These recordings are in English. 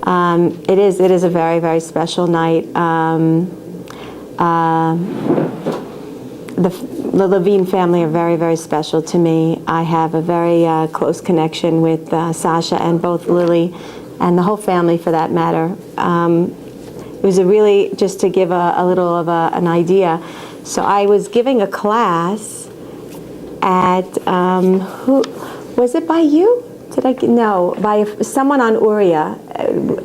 It is a very, very special night. The Levine family are very, very special to me. I have a very close connection with Sasha and both Lily and the whole family for that matter. It was really, just to give a little of an idea. So I was giving a class at, who was it, by you? By someone on Uriah.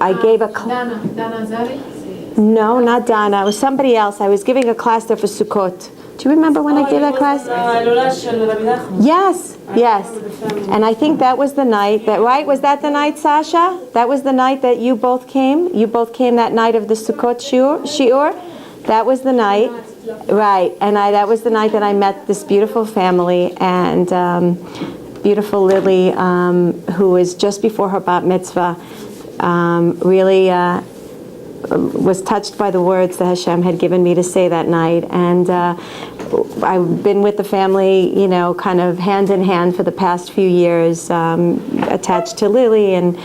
I gave a class. Dana Zari? No, not Dana. It was somebody else. I was giving a class there for Sukkot. Do you remember when I gave that class? Yes. And I think that was the night right? Was that the night, Sasha? That was the night that you both came? You both came that night of the Sukkot shiur? That was the night. Right. And that was the night that I met this beautiful family and beautiful Lily, who is just before her bat mitzvah, really was touched by the words that Hashem had given me to say that night. And I've been with the family, kind of hand in hand for the past few years, attached to Lily, and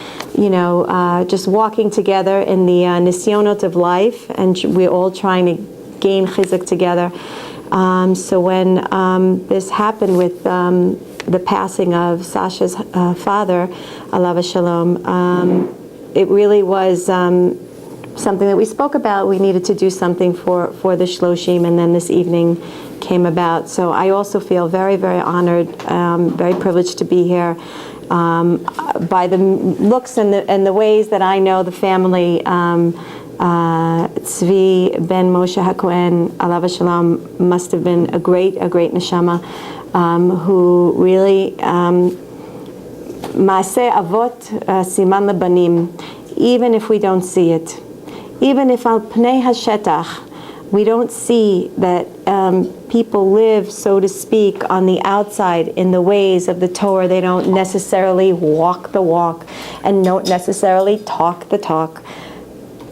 just walking together in the nisyonot of life, and we're all trying to gain chizuk together. So when this happened with the passing of Sasha's father, alav shalom, it really was something that we spoke about. We needed to do something for the Shloshim, and then this evening came about. So I also feel very, very honored, very privileged to be here. By the looks and the ways that I know the family, Tzvi ben Moshe HaKohen, alav shalom, must have been a great neshama, who really Maaseh avot siman lebanim, even if we don't see it. Even if al pnei hashetach, we don't see that people live, so to speak, on the outside in the ways of the Torah. They don't necessarily walk the walk and don't necessarily talk the talk.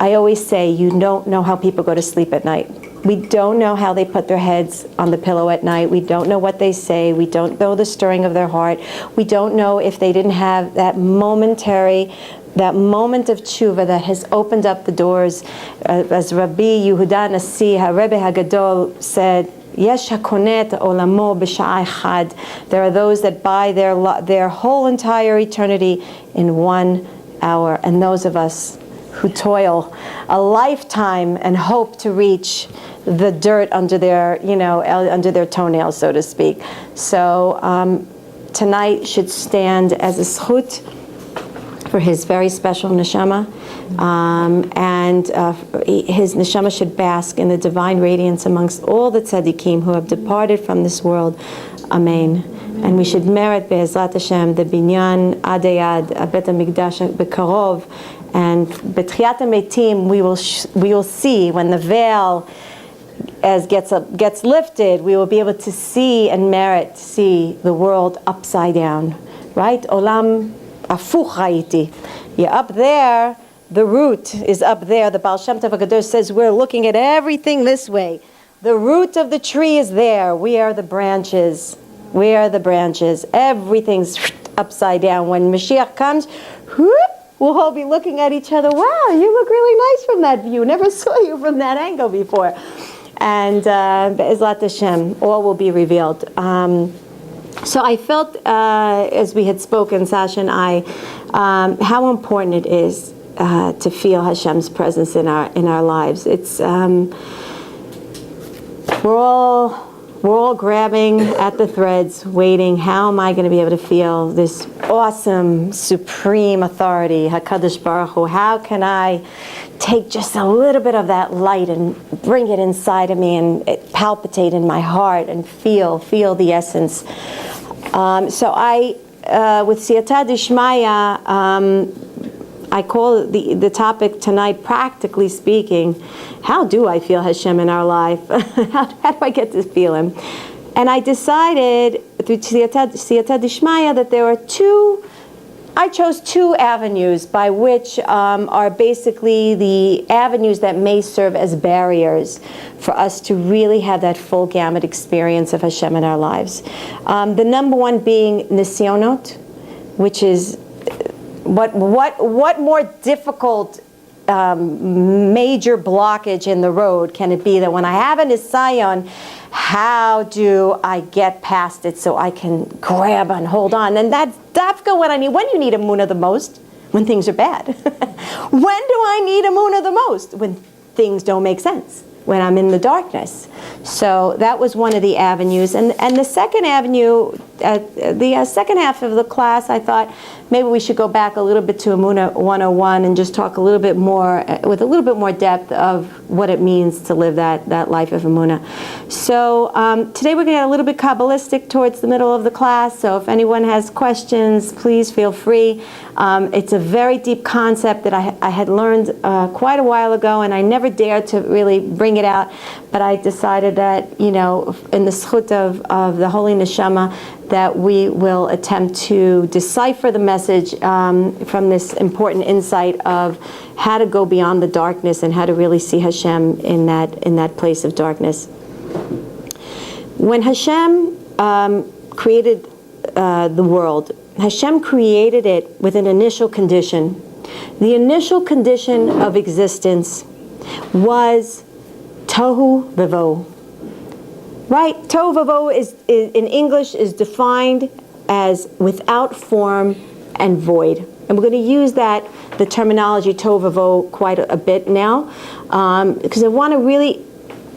I always say, you don't know how people go to sleep at night. We don't know how they put their heads on the pillow at night. We don't know what they say. We don't know the stirring of their heart. We don't know if they didn't have that moment of tshuva that has opened up the doors. As Rabbi Yehuda Nasi, Rebbe Hagadol, said, Yesh hakonet olamo b'sha'ah echad. There are those that buy their whole entire eternity in 1 hour. And those of us who toil a lifetime and hope to reach the dirt under their, under their toenails, so to speak. So tonight should stand as a zchut for his very special neshama, and his neshama should bask in the divine radiance amongst all the tzaddikim who have departed from this world. Amen. And we should merit be'ezrat Hashem the binyan adayad bet hamikdash bekarov, and betchiyat hametim we will see when the veil gets lifted, we will be able to see and merit to see the world upside down, right? Olam afuch hayiti. You're up there. The root is up there. The Baal Shem Tov HaKadosh says we're looking at everything this way. The root of the tree is there. We are the branches. We are the branches. Everything's upside down. When Mashiach comes, we'll all be looking at each other. Wow, you look really nice from that view. Never saw you from that angle before. And Be'ezrat Hashem, all will be revealed. So I felt, as we had spoken, Sasha and I, how important it is to feel Hashem's presence in our lives. It's we're all grabbing at the threads, waiting. How am I going to be able to feel this awesome, supreme authority, Hakadosh Baruch Hu? How can I take just a little bit of that light and bring it inside of me and it palpitate in my heart and feel the essence? So I, with Siyata Dishmaya, I call the topic tonight, practically speaking, how do I feel Hashem in our life? how do I get to feel Him? And I decided through Siyata Dishmaya that there are I chose two avenues by which are basically the avenues that may serve as barriers for us to really have that full gamut experience of Hashem in our lives. The number one being nisyonot, which is What more difficult major blockage in the road can it be that when I have a nisayon, how do I get past it so I can grab and hold on? And that's dafka what I need. When you need Emuna the most? When things are bad. When do I need Emuna the most? When things don't make sense. When I'm in the darkness. So that was one of the avenues. And the second avenue, the second half of the class, I thought maybe we should go back a little bit to Emuna 101 and just talk a little bit more, with a little bit more depth of what it means to live that life of Emuna. So today we're going to get a little bit Kabbalistic towards the middle of the class. So if anyone has questions, please feel free. It's a very deep concept that I had learned quite a while ago, and I never dared to really bring it out. But I decided that, in the schut of the Holy Neshama, that we will attempt to decipher the message from this important insight of how to go beyond the darkness and how to really see Hashem in that place of darkness. When Hashem created the world, Hashem created it with an initial condition. The initial condition of existence was Tohu VaVohu. Right? Tohu VaVohu is in English is defined as without form and void. And we're going to use the terminology Tohu VaVohu quite a bit now, because I want to really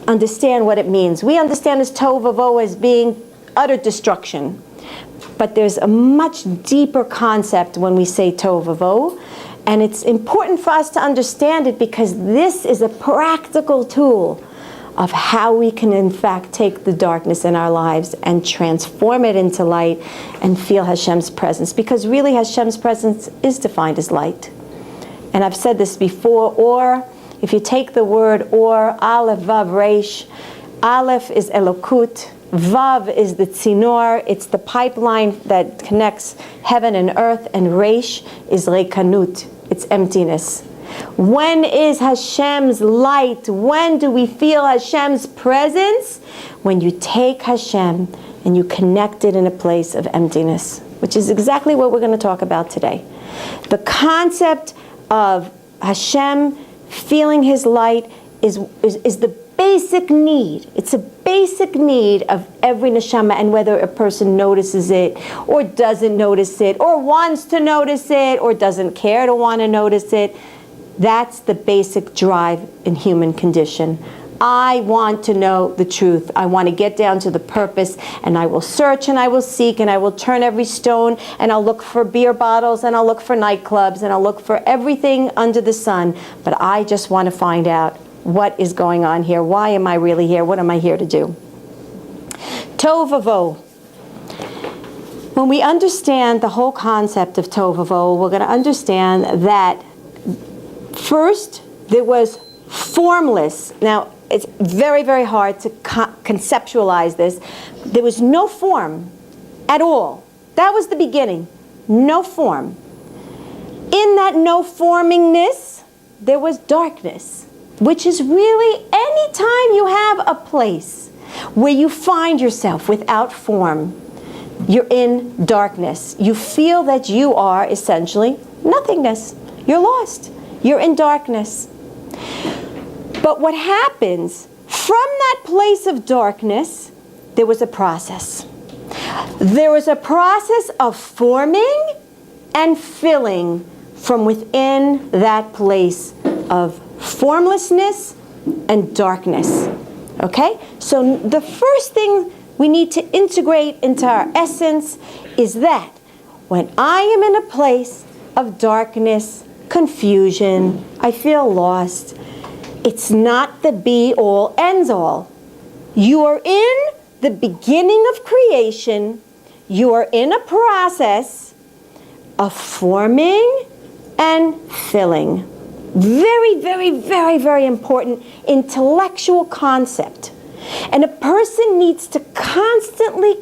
understand what it means. We understand this Tohu VaVohu as being utter destruction. But there's a much deeper concept when we say Tohu VaVohu. And it's important for us to understand it because this is a practical tool of how we can in fact take the darkness in our lives and transform it into light and feel Hashem's presence. Because really Hashem's presence is defined as light. And I've said this before, or if you take the word or, Aleph, Vav, Resh, Aleph is Elokut, Vav is the tzinor, it's the pipeline that connects heaven and earth, and Resh is Rekanut, it's emptiness. When is Hashem's light? When do we feel Hashem's presence? When you take Hashem and you connect it in a place of emptiness, which is exactly what we're going to talk about today. The concept of Hashem feeling His light is the basic need. It's a basic need of every neshama, and whether a person notices it or doesn't notice it or wants to notice it or doesn't care to want to notice it, that's the basic drive in human condition. I want to know the truth. I want to get down to the purpose, and I will search and I will seek and I will turn every stone, and I'll look for beer bottles and I'll look for nightclubs and I'll look for everything under the sun. But I just want to find out what is going on here. Why am I really here? What am I here to do? Tohu VaVohu. When we understand the whole concept of Tohu VaVohu, we're going to understand that first there was formless. Now, it's very, very hard to conceptualize this. There was no form at all. That was the beginning. No form. In that no formingness, there was darkness, which is really any time you have a place where you find yourself without form, you're in darkness. You feel that you are essentially nothingness. You're lost. You're in darkness. But what happens from that place of darkness, there was a process. There was a process of forming and filling from within that place of formlessness and darkness. Okay? So the first thing we need to integrate into our essence is that when I am in a place of darkness, confusion, I feel lost, it's not the be-all, ends-all. You are in the beginning of creation. You are in a process of forming and filling. Very, very, very, very important intellectual concept. And a person needs to constantly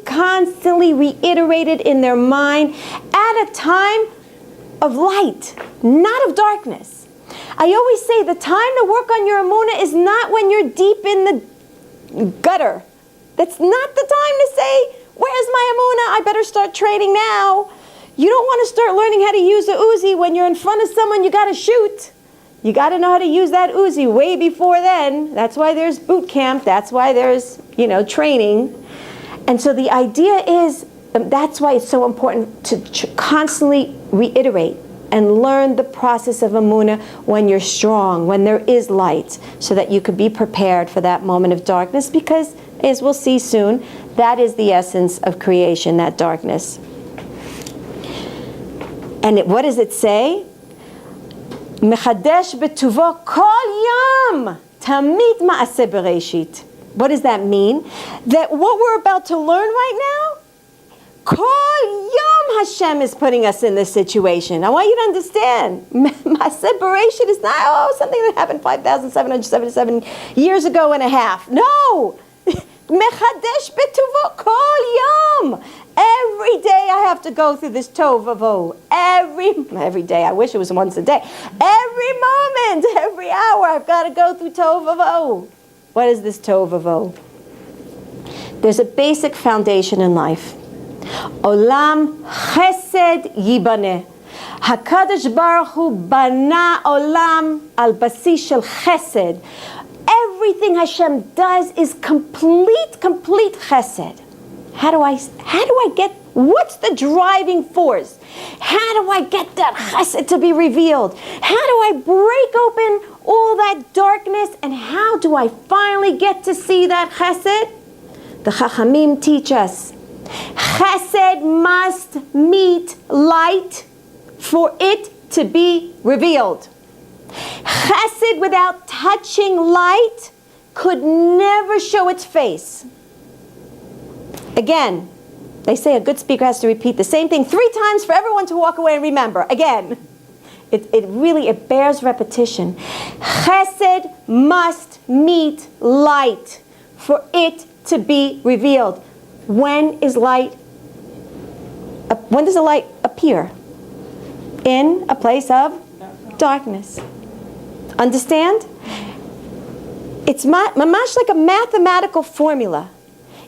reiterate it in their mind at a time of light, not of darkness. I always say the time to work on your Emuna is not when you're deep in the gutter. That's not the time to say, where's my Emuna? I better start trading now. You don't want to start learning how to use a Uzi when you're in front of someone you got to shoot. You got to know how to use that Uzi way before then. That's why there's boot camp. That's why there's, training. And so the idea is, that's why it's so important to constantly reiterate and learn the process of Emuna when you're strong, when there is light, so that you could be prepared for that moment of darkness, because, as we'll see soon, that is the essence of creation, that darkness. And what does it say? Mechadesh betuvo kol yom tamid ma'aseh bereshit. What does that mean? That what we're about to learn right now, kol yom Hashem is putting us in this situation. I want you to understand. Ma'aseh bereshit is not something that happened 5,777 years ago and a half. No! Mechadesh betuvo kol yom. Every day I have to go through this Tohu VaVohu. Every day. I wish it was once a day. Every moment, every hour, I've got to go through Tohu VaVohu. What is this Tohu VaVohu? There's a basic foundation in life. Olam chesed yibaneh. HaKadosh Baruch Hu bana olam al basis shel chesed. Everything Hashem does is complete chesed. How do I get, what's the driving force? How do I get that chesed to be revealed? How do I break open all that darkness? And how do I finally get to see that chesed? The Chachamim teach us, chesed must meet light for it to be revealed. Chesed without touching light could never show its face. Again, they say a good speaker has to repeat the same thing 3 times for everyone to walk away and remember. Again, it bears repetition. Chesed must meet light for it to be revealed. When does the light appear? In a place of darkness. Understand? It's mamash like a mathematical formula.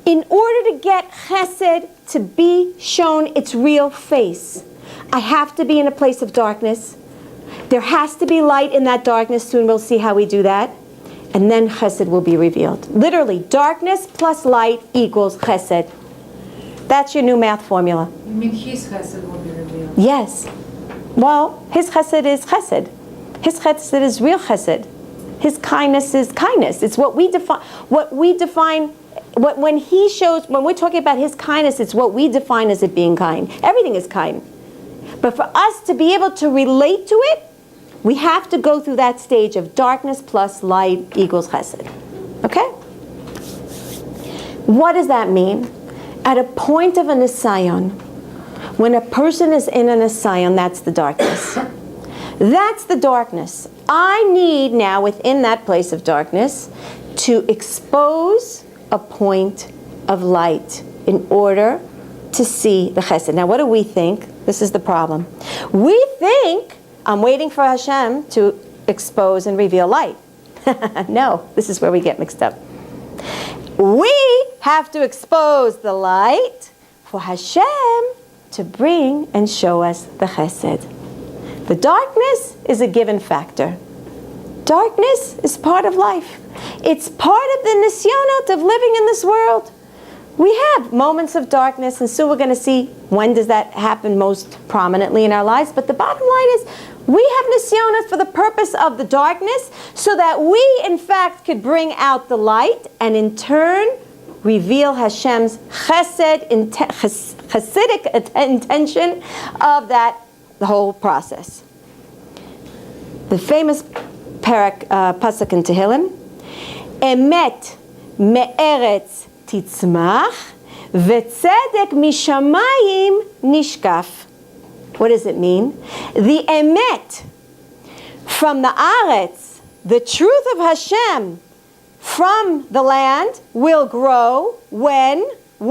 In order to get chesed to be shown its real face, I have to be in a place of darkness. There has to be light in that darkness. Soon we'll see how we do that. And then chesed will be revealed. Literally, darkness plus light equals chesed. That's your new math formula. You mean his chesed will be revealed? Yes. Well, his chesed is chesed. His chesed is real chesed. His kindness is kindness. It's what we define. When we're talking about his kindness, it's what we define as it being kind. Everything is kind. But for us to be able to relate to it, we have to go through that stage of darkness plus light equals chesed. Okay? What does that mean? At a point of a nisayon, when a person is in a nisayon, that's the darkness. That's the darkness. I need now, within that place of darkness, to expose a point of light in order to see the chesed. Now, what do we think? This is the problem. We think, I'm waiting for Hashem to expose and reveal light. No, this is where we get mixed up. We have to expose the light for Hashem to bring and show us the chesed. The darkness is a given factor. Darkness is part of life. It's part of the nisyonot of living in this world. We have moments of darkness, and soon we're going to see when does that happen most prominently in our lives. But the bottom line is, we have nisyonot for the purpose of the darkness, so that we, in fact, could bring out the light, and in turn, reveal Hashem's chasidic intention of that, the whole process. The famous pasuk in Tehillim, Emet me'eretz titzmach v'tzedek mishamayim nishkaf. What does it mean? The emet from the aretz, the truth of Hashem from the land will grow when, in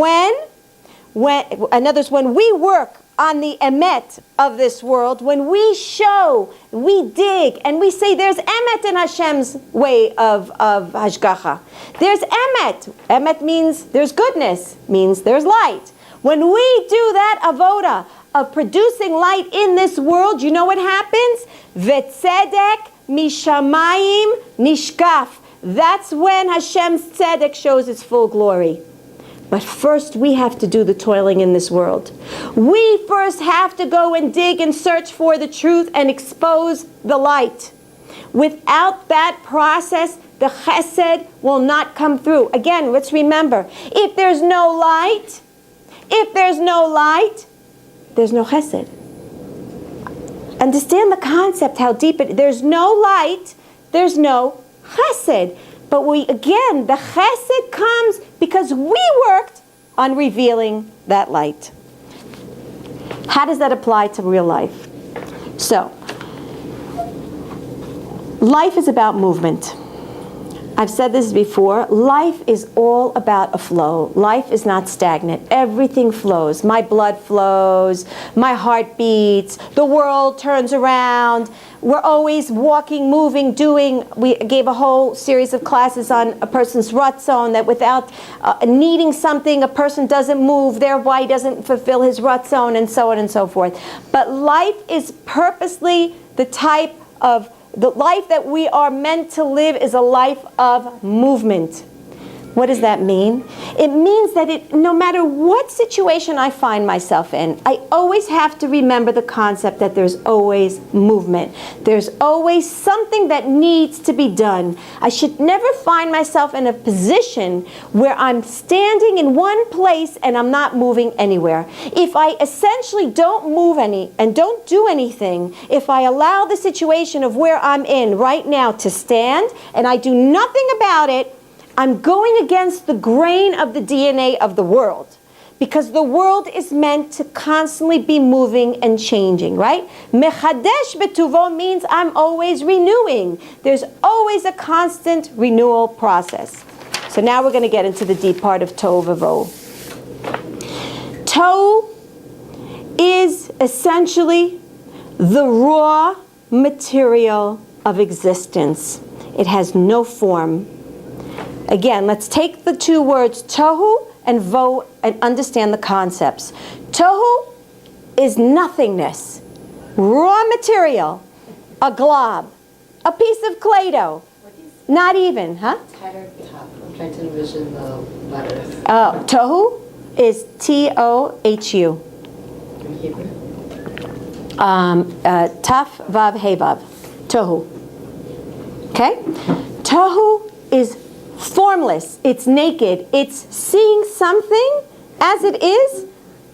other words, when we work on the emet of this world, when we show, we dig, and we say there's emet in Hashem's way of hashgacha. There's emet. Emet means there's goodness, means there's light. When we do that avoda of producing light in this world, you know what happens? V'tzedek mishamayim nishkaf. That's when Hashem's tzedek shows its full glory. But first we have to do the toiling in this world. We first have to go and dig and search for the truth and expose the light. Without that process, the chesed will not come through. Again, let's remember, if there's no light, there's no chesed. Understand the concept, how deep there's no light, there's no chesed. But again, the chesed comes because we worked on revealing that light. How does that apply to real life? So, life is about movement. I've said this before. Life is all about a flow. Life is not stagnant. Everything flows. My blood flows. My heart beats. The world turns around. We're always walking, moving, doing. We gave a whole series of classes on a person's ratzon, that without needing something, a person doesn't move, thereby doesn't fulfill his ratzon, and so on and so forth. But life is purposely the type of the life that we are meant to live is a life of movement. What does that mean? It means that no matter what situation I find myself in, I always have to remember the concept that there's always movement. There's always something that needs to be done. I should never find myself in a position where I'm standing in one place and I'm not moving anywhere. If I essentially don't move and don't do anything, if I allow the situation of where I'm in right now to stand and I do nothing about it, I'm going against the grain of the DNA of the world, because the world is meant to constantly be moving and changing, right? Mechadesh betuvo means I'm always renewing. There's always a constant renewal process. So now we're going to get into the deep part of Tohu VaVohu. Tohu is essentially the raw material of existence. It has no form. Again, let's take the two words tohu and vohu and understand the concepts. Tohu is nothingness, raw material, a glob, a piece of Play-Doh, not even, huh? I'm trying to envision the letters. Tohu is Tohu. In Hebrew? Taf Vav He Vav. Tohu. Okay? Tohu is formless. It's naked. It's seeing something as it is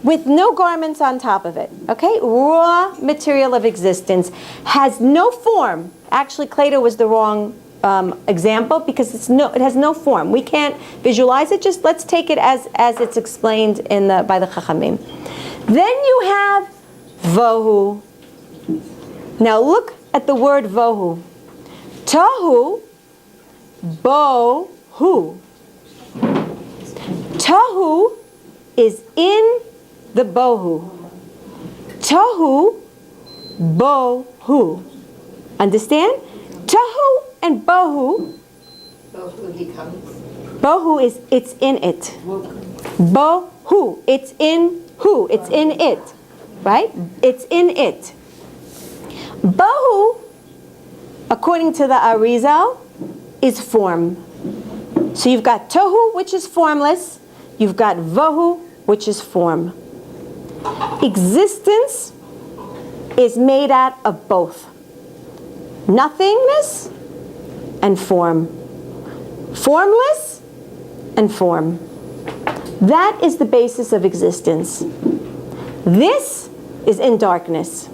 with no garments on top of it. Okay? Raw material of existence. Has no form. Actually, Play-Doh was the wrong example because it has no form. We can't visualize it. Just let's take it as it's explained by the Chachamim. Then you have Vohu. Now look at the word Vohu. Tohu, Bohu. Tohu is in the Bohu. Tohu, Bohu. Understand? Tohu and Bohu. Bohu becomes. Bohu is it's in it. Bohu, it's in who? It's in it. Right? It's in it. Bohu, according to the Arizal, is form. So you've got Tohu, which is formless. You've got Vohu, which is form. Existence is made out of both nothingness and form. Formless and form. That is the basis of existence. This is in darkness.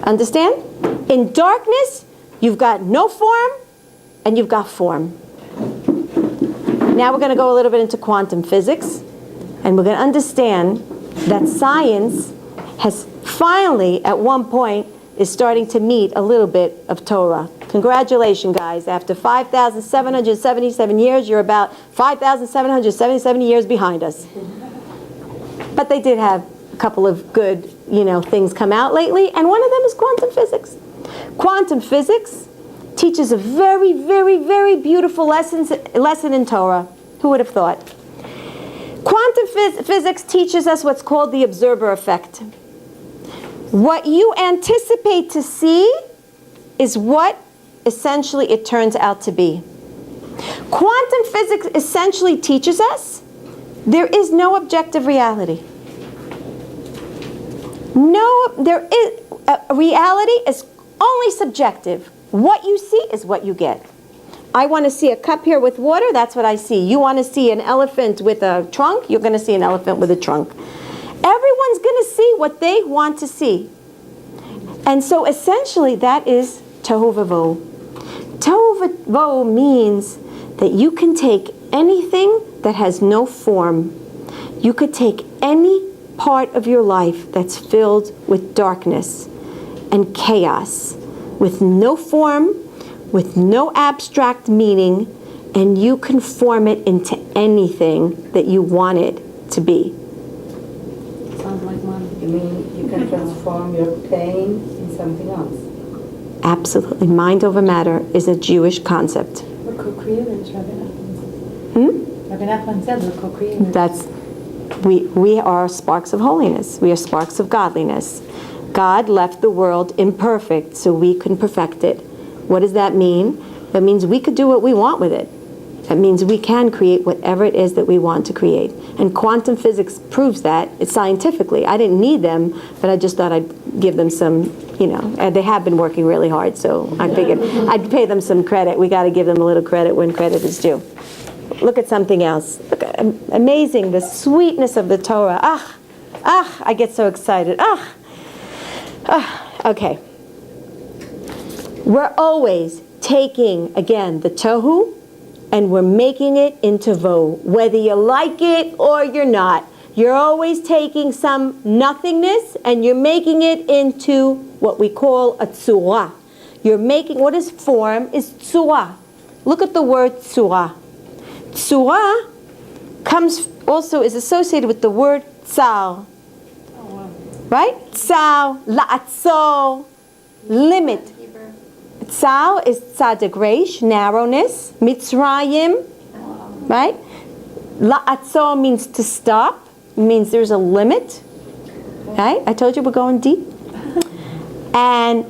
Understand? In darkness, you've got no form and you've got form. Now we're going to go a little bit into quantum physics, and we're going to understand that science has finally, at one point, is starting to meet a little bit of Torah. Congratulations, guys. After 5,777 years, you're about 5,777 years behind us. But they did have a couple of good, things come out lately, and one of them is quantum physics. Quantum physics teaches a very, very, very beautiful lesson in Torah. Who would have thought? Quantum physics teaches us what's called the observer effect. What you anticipate to see is what essentially it turns out to be. Quantum physics essentially teaches us there is no objective reality. Reality is only subjective. What you see is what you get. I want to see a cup here with water, that's what I see. You want to see an elephant with a trunk, you're going to see an elephant with a trunk. Everyone's going to see what they want to see. And so essentially that is Tohu VaVohu. Tohu VaVohu means that you can take anything that has no form. You could take any part of your life that's filled with darkness and chaos, with no form, with no abstract meaning, and you can form it into anything that you want it to be. Sounds like money. You mean you can transform your pain in something else? Absolutely. Mind over matter is a Jewish concept. We're co-creators, Rabbi Nachman. Rabbi Nachman said we're co-creators. We are sparks of holiness. We are sparks of godliness. God left the world imperfect so we can perfect it. What does that mean? That means we could do what we want with it. That means we can create whatever it is that we want to create. And quantum physics proves that. It's scientifically. I didn't need them, but I just thought I'd give them some, they have been working really hard, so I figured I'd pay them some credit. We got to give them a little credit when credit is due. Look at something else. Look, amazing, the sweetness of the Torah. I get so excited. Okay. We're always taking, again, the Tohu, and we're making it into Vohu. Whether you like it or you're not, you're always taking some nothingness and you're making it into what we call a tzura. You're making, what is form, is tzura. Look at the word tzura. Tzura is associated with the word tzar. Right? Tzar, la'atzor, limit. Tzar is tzadik reish, narrowness. Mitzrayim, right? La'atzor means to stop. It means there's a limit. Right? I told you we're going deep. And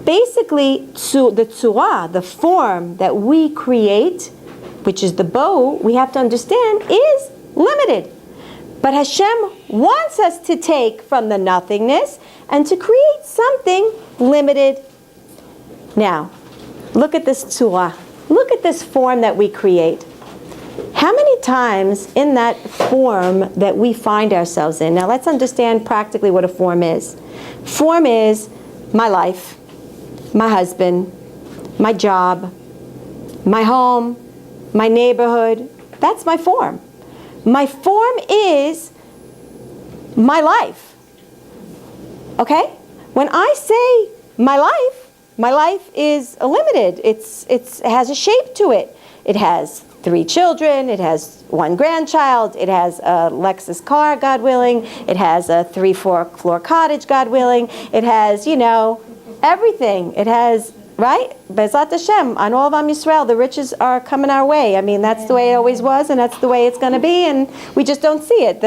basically, the tzura, the form that we create, which is the bow, we have to understand, is limited. But Hashem wants us to take from the nothingness and to create something limited. Now, look at this tzura. Look at this form that we create. How many times in that form that we find ourselves in? Now, let's understand practically what a form is. Form is my life, my husband, my job, my home, my neighborhood. That's my form. My form is my life. Okay? When I say my life is limited. It has a shape to it. It has 3 children. It has 1 grandchild. It has a Lexus car, God willing. It has a 3-4 floor cottage, God willing. It has, everything. It has, right? Bezat Hashem, on all of Am Yisrael, the riches are coming our way. I mean, that's the way it always was, and that's the way it's going to be, and we just don't see it.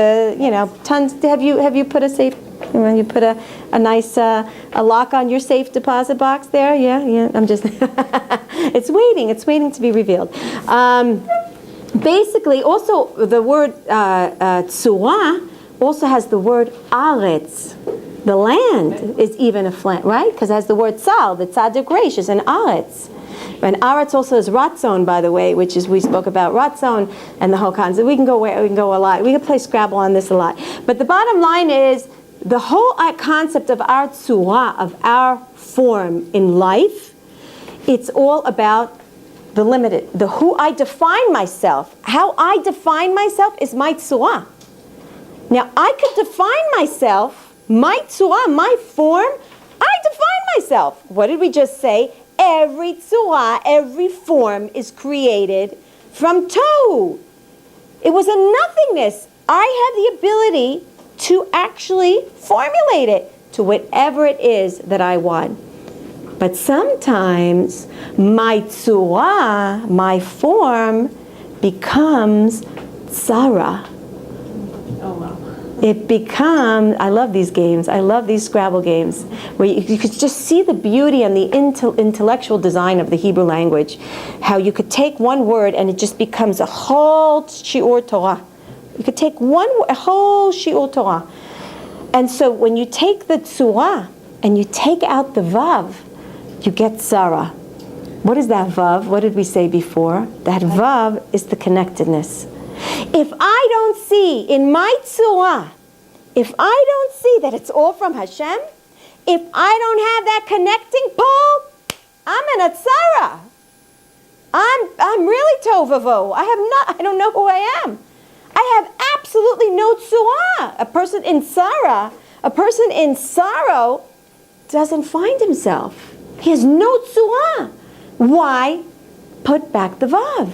Tons. Have you put a safe? You put a nice a lock on your safe deposit box there? Yeah. I'm just. It's waiting to be revealed. Basically, also the word tzura also has the word aretz. The land is even a flint, right? Because it has the word tzal, the tzadik reish is an aretz. And aretz also is ratzon, by the way, which is, we spoke about ratzon and the whole concept. We can go a lot. We can play Scrabble on this a lot. But the bottom line is, the whole concept of our tzura, of our form in life, it's all about the limited, the who I define myself. How I define myself is my tzura. Now, I could define myself, my tzura, my form, I define myself. What did we just say? Every tzura, every form is created from tohu. It was a nothingness. I have the ability to actually formulate it to whatever it is that I want. But sometimes my tzura, my form, becomes tzara. Oh, wow. It becomes, I love these games, I love these Scrabble games, where you could just see the beauty and the intellectual design of the Hebrew language. How you could take one word and it just becomes a whole shiur Torah. You could take a whole shiur Torah. And so when you take the tzura and you take out the vav, you get Sarah. What is that vav? What did we say before? That vav is the connectedness. If I don't see in my tzura, if I don't see that it's all from Hashem, if I don't have that connecting pole, I'm in a tzara. I'm really Tohu VaVohu. I don't know who I am. I have absolutely no tzura. A person in tzara, a person in sorrow doesn't find himself. He has no tzura. Why? Put back the vav.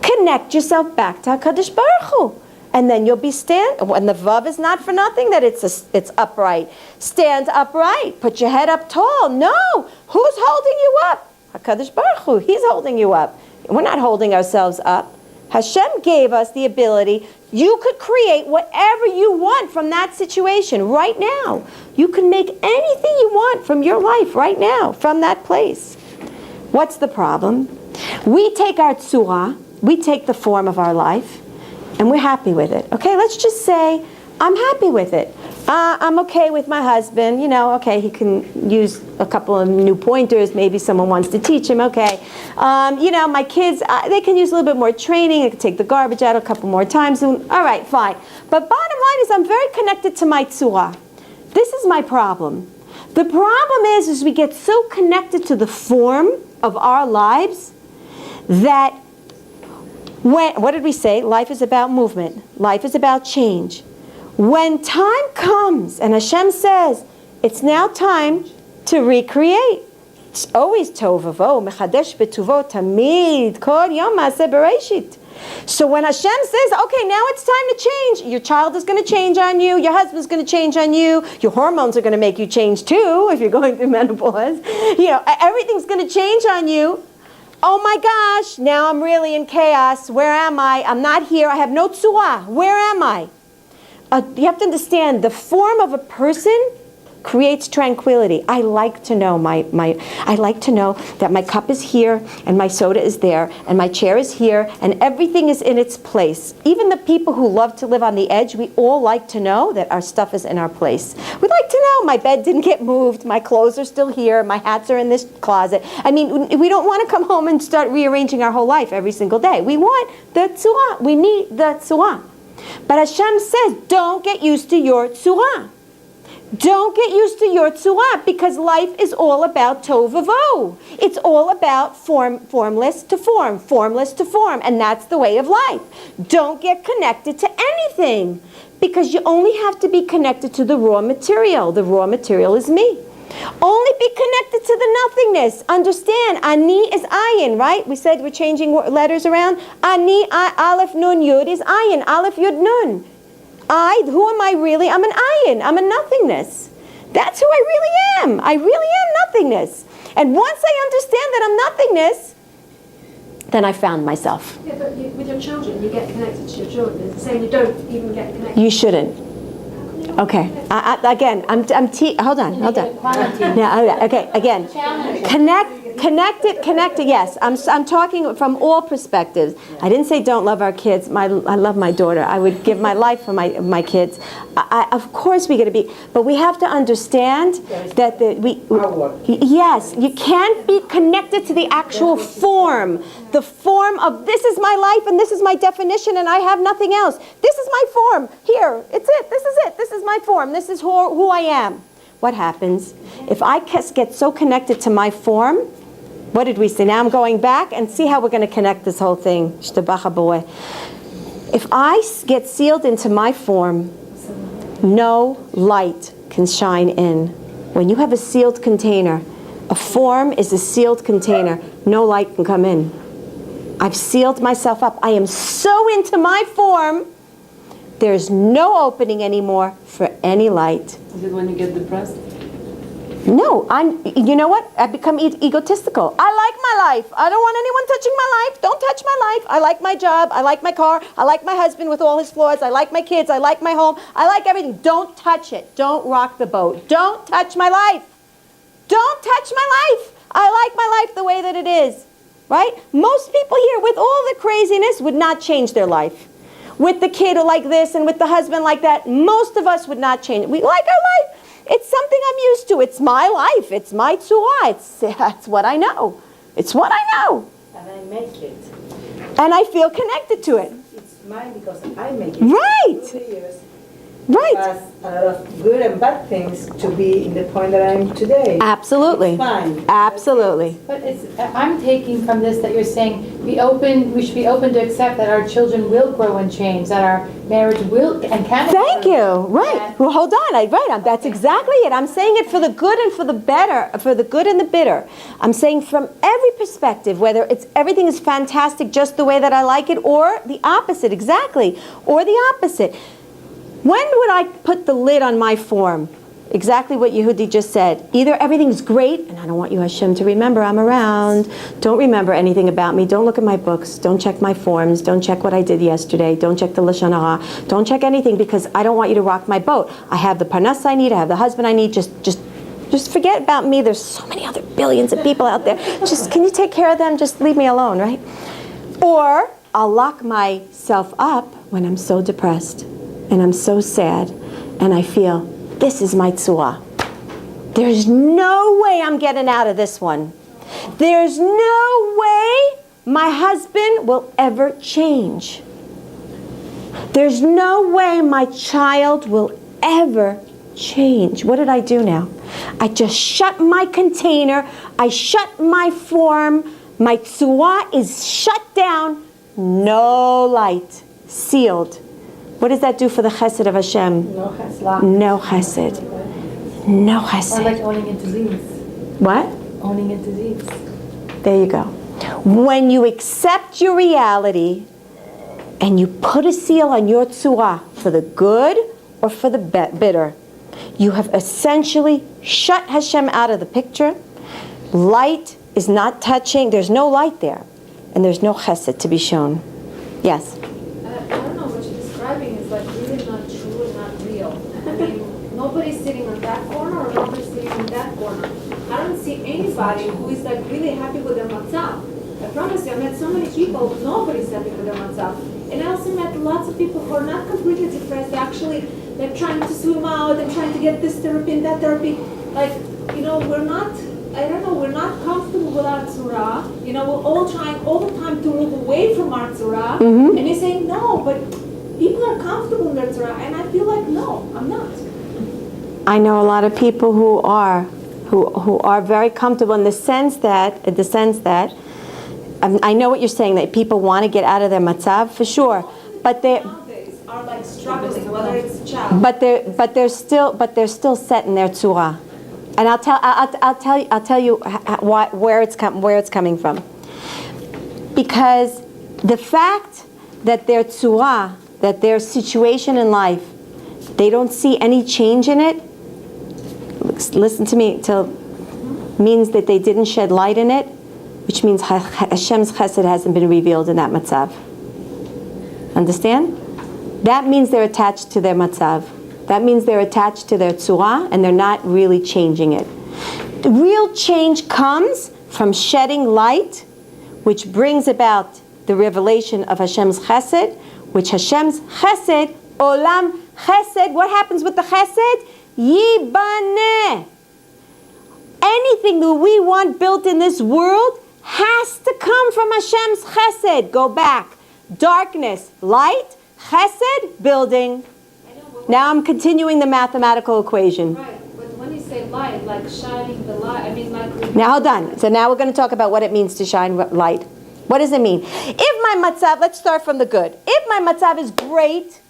Connect yourself back to HaKadosh Baruch Hu. And then you'll be when the vav is not for nothing, that it's upright. Stand upright. Put your head up tall. No. Who's holding you up? HaKadosh Baruch Hu. He's holding you up. We're not holding ourselves up. Hashem gave us the ability. You could create whatever you want from that situation right now. You can make anything you want from your life right now, from that place. What's the problem? We take our tzura, we take the form of our life, and we're happy with it. Okay, let's just say, I'm happy with it. I'm okay with my husband. Okay, he can use a couple of new pointers. Maybe someone wants to teach him. Okay. My kids, they can use a little bit more training. They can take the garbage out a couple more times. All right, fine. But bottom line is I'm very connected to my tzura. This is my problem. The problem is we get so connected to the form of our lives that what did we say? Life is about movement. Life is about change. When time comes and Hashem says, it's now time to recreate. It's always Tohu VaVohu, mechadesh betuvo tamid, kol yom maaseh bereshit. So when Hashem says, okay, now it's time to change, your child is going to change on you, your husband's going to change on you, your hormones are going to make you change too, if you're going through menopause. Everything's going to change on you. Oh my gosh, now I'm really in chaos. Where am I? I'm not here. I have no tzura. Where am I? You have to understand, the form of a person creates tranquility. I like to know I like to know that my cup is here and my soda is there and my chair is here and everything is in its place. Even the people who love to live on the edge, we all like to know that our stuff is in our place. We'd like to know my bed didn't get moved, my clothes are still here, my hats are in this closet. I mean, we don't want to come home and start rearranging our whole life every single day. We want the tzura. We need the tzura. But Hashem says, don't get used to your tzura. Don't get used to your tzura, because life is all about Tohu VaVohu. It's all about formless to form, formless to form, and that's the way of life. Don't get connected to anything, because you only have to be connected to the raw material. The raw material is me. Only be connected to the nothingness. Understand, ani is ayin, right? We said we're changing letters around. Ani, aleph, nun, yud is ayin. Aleph, yud, nun. Who am I really? I'm an ayin. I'm a nothingness. That's who I really am. I really am nothingness. And once I understand that I'm nothingness, then I found myself. Yeah, but with your children, you get connected to your children. It's the same, you don't even get connected. You shouldn't. Okay. Again, hold on. Yeah. Okay. Again, connected. Yes, I'm talking from all perspectives. I didn't say don't love our kids. I love my daughter. I would give my life for my kids. Of course, we got to be, but we have to understand that yes, you can't be connected to the actual form. The form of this is my life and this is my definition and I have nothing else. This is my form. Here, it's it. This is it. This is my form. This is who I am. What happens if I get so connected to my form? What did we say? Now I'm going back and see how we're going to connect this whole thing. If I get sealed into my form, no light can shine in. When you have a sealed container, a form is a sealed container. No light can come in. I've sealed myself up. I am so into my form, there's no opening anymore for any light. Is it when you get depressed? No, you know what? I've become egotistical. I like my life. I don't want anyone touching my life. Don't touch my life. I like my job. I like my car. I like my husband with all his flaws. I like my kids. I like my home. I like everything. Don't touch it. Don't rock the boat. Don't touch my life. Don't touch my life. I like my life the way that it is. Right? Most people here with all the craziness would not change their life. With the kid like this and with the husband like that, most of us would not change. We like our life. It's something I'm used to. It's my life. It's my tzura. That's what I know. It's what I know. And I make it. And I feel connected to it. It's mine because I make it. Right. Through the years. Right. Has a lot of good and bad things to be in the point that I'm today. Absolutely. It's fine. Absolutely. But I'm taking from this that you're saying we should be open to accept that our children will grow and change, that our marriage will and can. Thank you. Right. Well, hold on. That's exactly it. I'm saying it for the good and for the better, for the good and the bitter. I'm saying from every perspective, whether it's everything is fantastic just the way that I like it, or the opposite, exactly, or the opposite. When would I put the lid on my form? Exactly what Yehudi just said. Either everything's great, and I don't want you, Hashem, to remember I'm around. Don't remember anything about me. Don't look at my books. Don't check my forms. Don't check what I did yesterday. Don't check the Lashon Hara. Don't check anything because I don't want you to rock my boat. I have the parnas I need. I have the husband I need. Just forget about me. There's so many other billions of people out there. Just, can you take care of them? Just leave me alone, right? Or I'll lock myself up when I'm so depressed. And I'm so sad, and I feel, this is my tzua. There's no way I'm getting out of this one. There's no way my husband will ever change. There's no way my child will ever change. What did I do now? I just shut my container. I shut my form. My tzua is shut down. No light. Sealed. What does that do for the chesed of Hashem? No chesed. No chesed. No chesed. Or like owning a disease. What? Owning a disease. There you go. When you accept your reality and you put a seal on your tzura for the good or for the bitter, you have essentially shut Hashem out of the picture. Light is not touching. There's no light there. And there's no chesed to be shown. Yes? Is like really not true and not real. I mean, nobody's sitting on that corner or nobody's sitting in that corner. I don't see anybody who is like really happy with their matzav. I promise you, I met so many people, nobody's happy with their matzav. And I also met lots of people who are not completely depressed. They're trying to swim out and trying to get this therapy and that therapy. Like, we're not comfortable with our tzura. We're all trying all the time to move away from our tzura. Mm-hmm. And you're saying, no, but people are comfortable in their tzura, and I feel like, no, I'm not. I know a lot of people who are very comfortable in the sense that I know what you're saying, that people want to get out of their matzav for sure, but they nowadays are like struggling, whether it's a child. But they're still set in their tzura, and I'll tell you where it's coming from, because the fact that their tzura, that their situation in life, they don't see any change in it, listen to me, means that they didn't shed light in it, which means Hashem's chesed hasn't been revealed in that matzav. Understand? That means they're attached to their matzav. That means they're attached to their tzura and they're not really changing it. The real change comes from shedding light, which brings about the revelation of Hashem's chesed, which Hashem's chesed, olam chesed, what happens with the chesed? Yibaneh. Anything that we want built in this world has to come from Hashem's chesed. Go back. Darkness, light, chesed, building. Now I'm continuing the mathematical equation. Right, but when you say light, like shining the light, I mean like... Now hold on. So now we're going to talk about what it means to shine light. What does it mean? If my matzav, let's start from the good. If my matzav is great,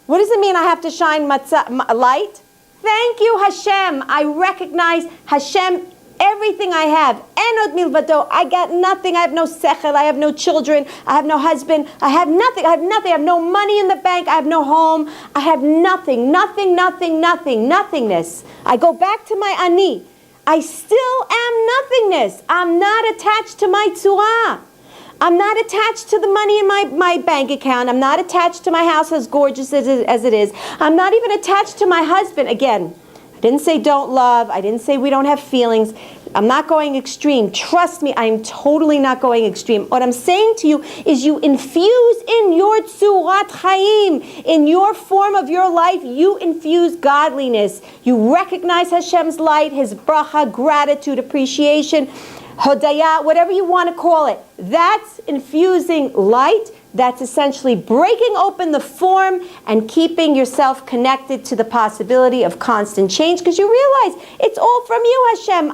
what does it mean I have to shine light? Thank you, Hashem. I recognize Hashem, everything I have. Enod milvado. I got nothing. I have no sechel. I have no children. I have no husband. I have nothing. I have no money in the bank. I have no home. I have nothing. Nothingness. I go back to my ani. I still am nothingness. I'm not attached to my tzura. I'm not attached to the money in my bank account. I'm not attached to my house as gorgeous as it is. I'm not even attached to my husband. Again, I didn't say don't love. I didn't say we don't have feelings. I'm not going extreme. Trust me, I'm totally not going extreme. What I'm saying to you is you infuse in your tzurat chaim, in your form of your life, you infuse godliness. You recognize Hashem's light, His bracha, gratitude, appreciation, hodaya, whatever you want to call it. That's infusing light. That's essentially breaking open the form and keeping yourself connected to the possibility of constant change, because you realize it's all from you, Hashem.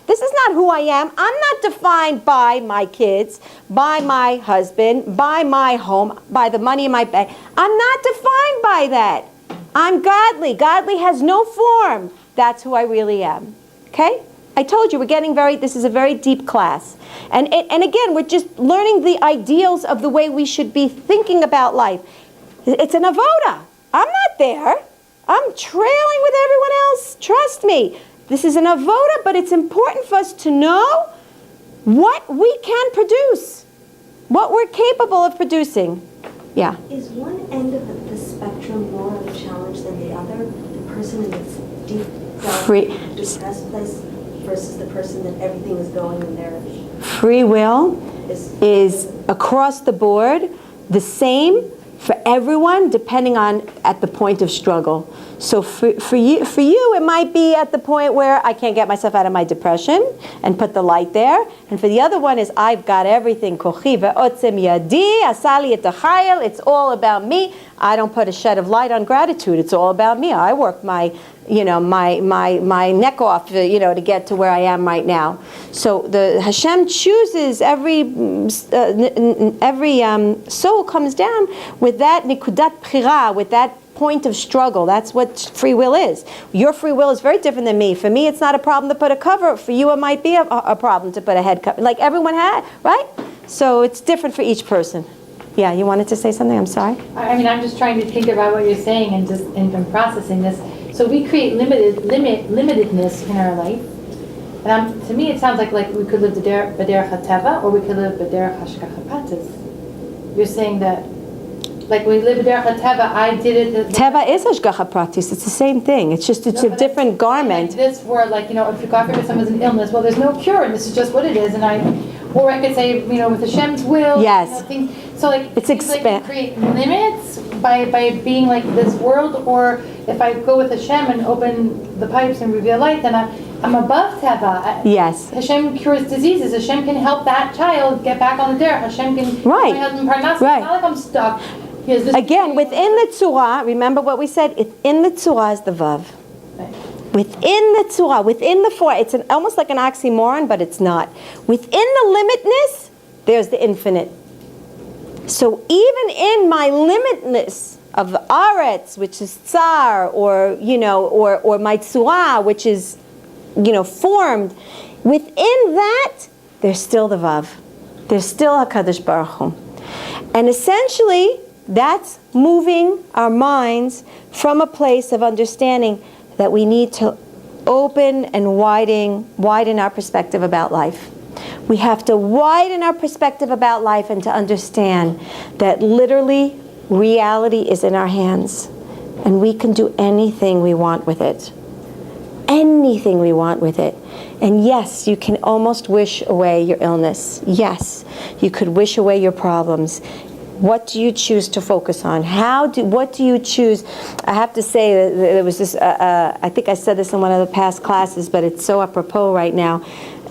This is not who I am. I'm not defined by my kids, by my husband, by my home, by the money in my bank. I'm not defined by that. I'm godly. Godly has no form. That's who I really am. Okay? I told you this is a very deep class. And again, we're just learning the ideals of the way we should be thinking about life. It's an avoda. I'm not there. I'm trailing with everyone else. Trust me. This is an avoda, but it's important for us to know what we can produce, what we're capable of producing. Yeah. Is one end of the spectrum more of a challenge than the other? The person in this deep, depressed place versus the person that everything is going in their... Free will is across the board the same for everyone, depending on at the point of struggle. So for you, it might be at the point where I can't get myself out of my depression and put the light there. And for the other one is I've got everything. Kochi ve'otzem yadi, asali et achayel. It's all about me. I don't put a shed of light on gratitude. It's all about me. I work my neck off, to get to where I am right now. So the Hashem chooses every soul comes down with that nikudat bchira, with that point of struggle. That's what free will is. Your free will is very different than me. For me, it's not a problem to put a cover. For you, it might be a problem to put a head cover. Like everyone had, right? So it's different for each person. Yeah, you wanted to say something? I'm sorry. I'm just trying to think about what you're saying and processing this. So we create limitedness in our life. And to me, it sounds like we could live b'derech hateva, or we could live b'derech hashgacha pratis. You're saying that, like when we live b'derech hateva, I did it. Teva is hashgacha pratis. It's the same thing. It's just a different garment. Like this, where if God forbid someone's an illness, well, there's no cure, and this is just what it is. And or I could say, with Hashem's will. Yes. So it's like create limits by being like this world, or if I go with Hashem and open the pipes and reveal light, then I'm above Teva. Yes. Hashem cures diseases. Hashem can help that child get back on the derech. Hashem can help my husband parnas. Right. It's not like I'm stuck. Again, within the tzura, remember what we said, in the tzura is the vav. Right. Within the tzura, within the four, it's almost like an oxymoron, but it's not. Within the limitness, there's the infinite. So even in my limitness of the aretz, which is tsar, or my tzura, which is, formed, within that, there's still the vav. There's still HaKadosh Baruch Hu. And essentially, that's moving our minds from a place of understanding that we need to open and widen our perspective about life. We have to widen our perspective about life and to understand that literally reality is in our hands and we can do anything we want with it. Anything we want with it. And yes, you can almost wish away your illness. Yes, you could wish away your problems. What do you choose to focus on? What do you choose? I have to say that there was this, I think I said this in one of the past classes, but it's so apropos right now.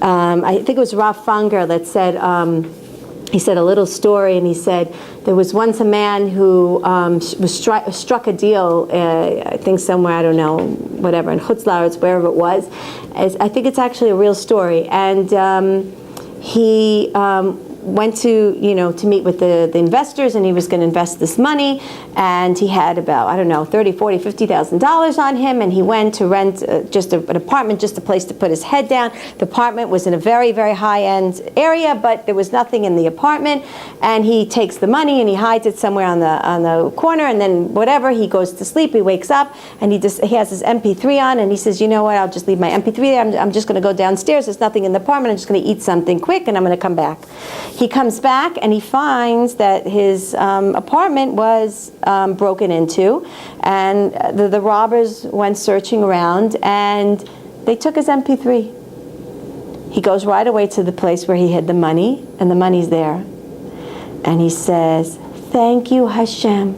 I think it was Rav Fanger that said, he said a little story, and he said there was once a man who was struck a deal, I think somewhere, I don't know, whatever, in Chutz La'aretz, wherever it was. I think it's actually a real story. And he went to, to meet with the investors, and he was going to invest this money, and he had about, I don't know, $30,000, $40,000, $50,000 on him, and he went to rent just an apartment, just a place to put his head down. The apartment was in a very, very high-end area, but there was nothing in the apartment, and he takes the money and he hides it somewhere on the corner, and then whatever, he goes to sleep, he wakes up, and he has his MP3 on, and he says, you know what, I'll just leave my MP3 there, I'm just going to go downstairs, there's nothing in the apartment, I'm just going to eat something quick, and I'm going to come back. He comes back, and he finds that his apartment was broken into, and the robbers went searching around, and they took his MP3. He goes right away to the place where he hid the money, and the money's there. And he says, thank you, Hashem.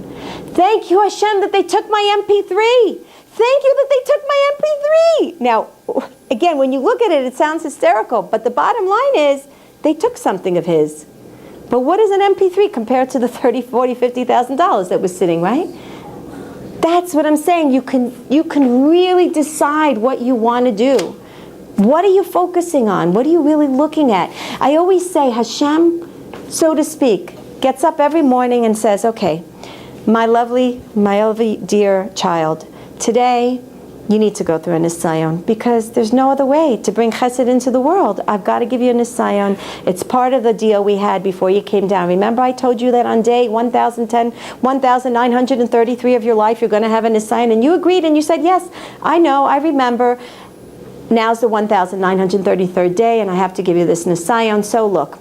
Thank you, Hashem, that they took my MP3. Thank you that they took my MP3. Now, again, when you look at it, it sounds hysterical, but the bottom line is they took something of his. But what is an MP3 compared to the $30,000, $40,000, $50,000 that was sitting, right? That's what I'm saying. You can really decide what you want to do. What are you focusing on? What are you really looking at? I always say Hashem, so to speak, gets up every morning and says, okay, my lovely dear child, today you need to go through a nisayon, because there's no other way to bring chesed into the world. I've got to give you a nisayon. It's part of the deal we had before you came down. Remember I told you that on day 1933 of your life you're going to have a nisayon, and you agreed and you said, yes, I know, I remember. Now's the 1933rd day, and I have to give you this nisayon. So look,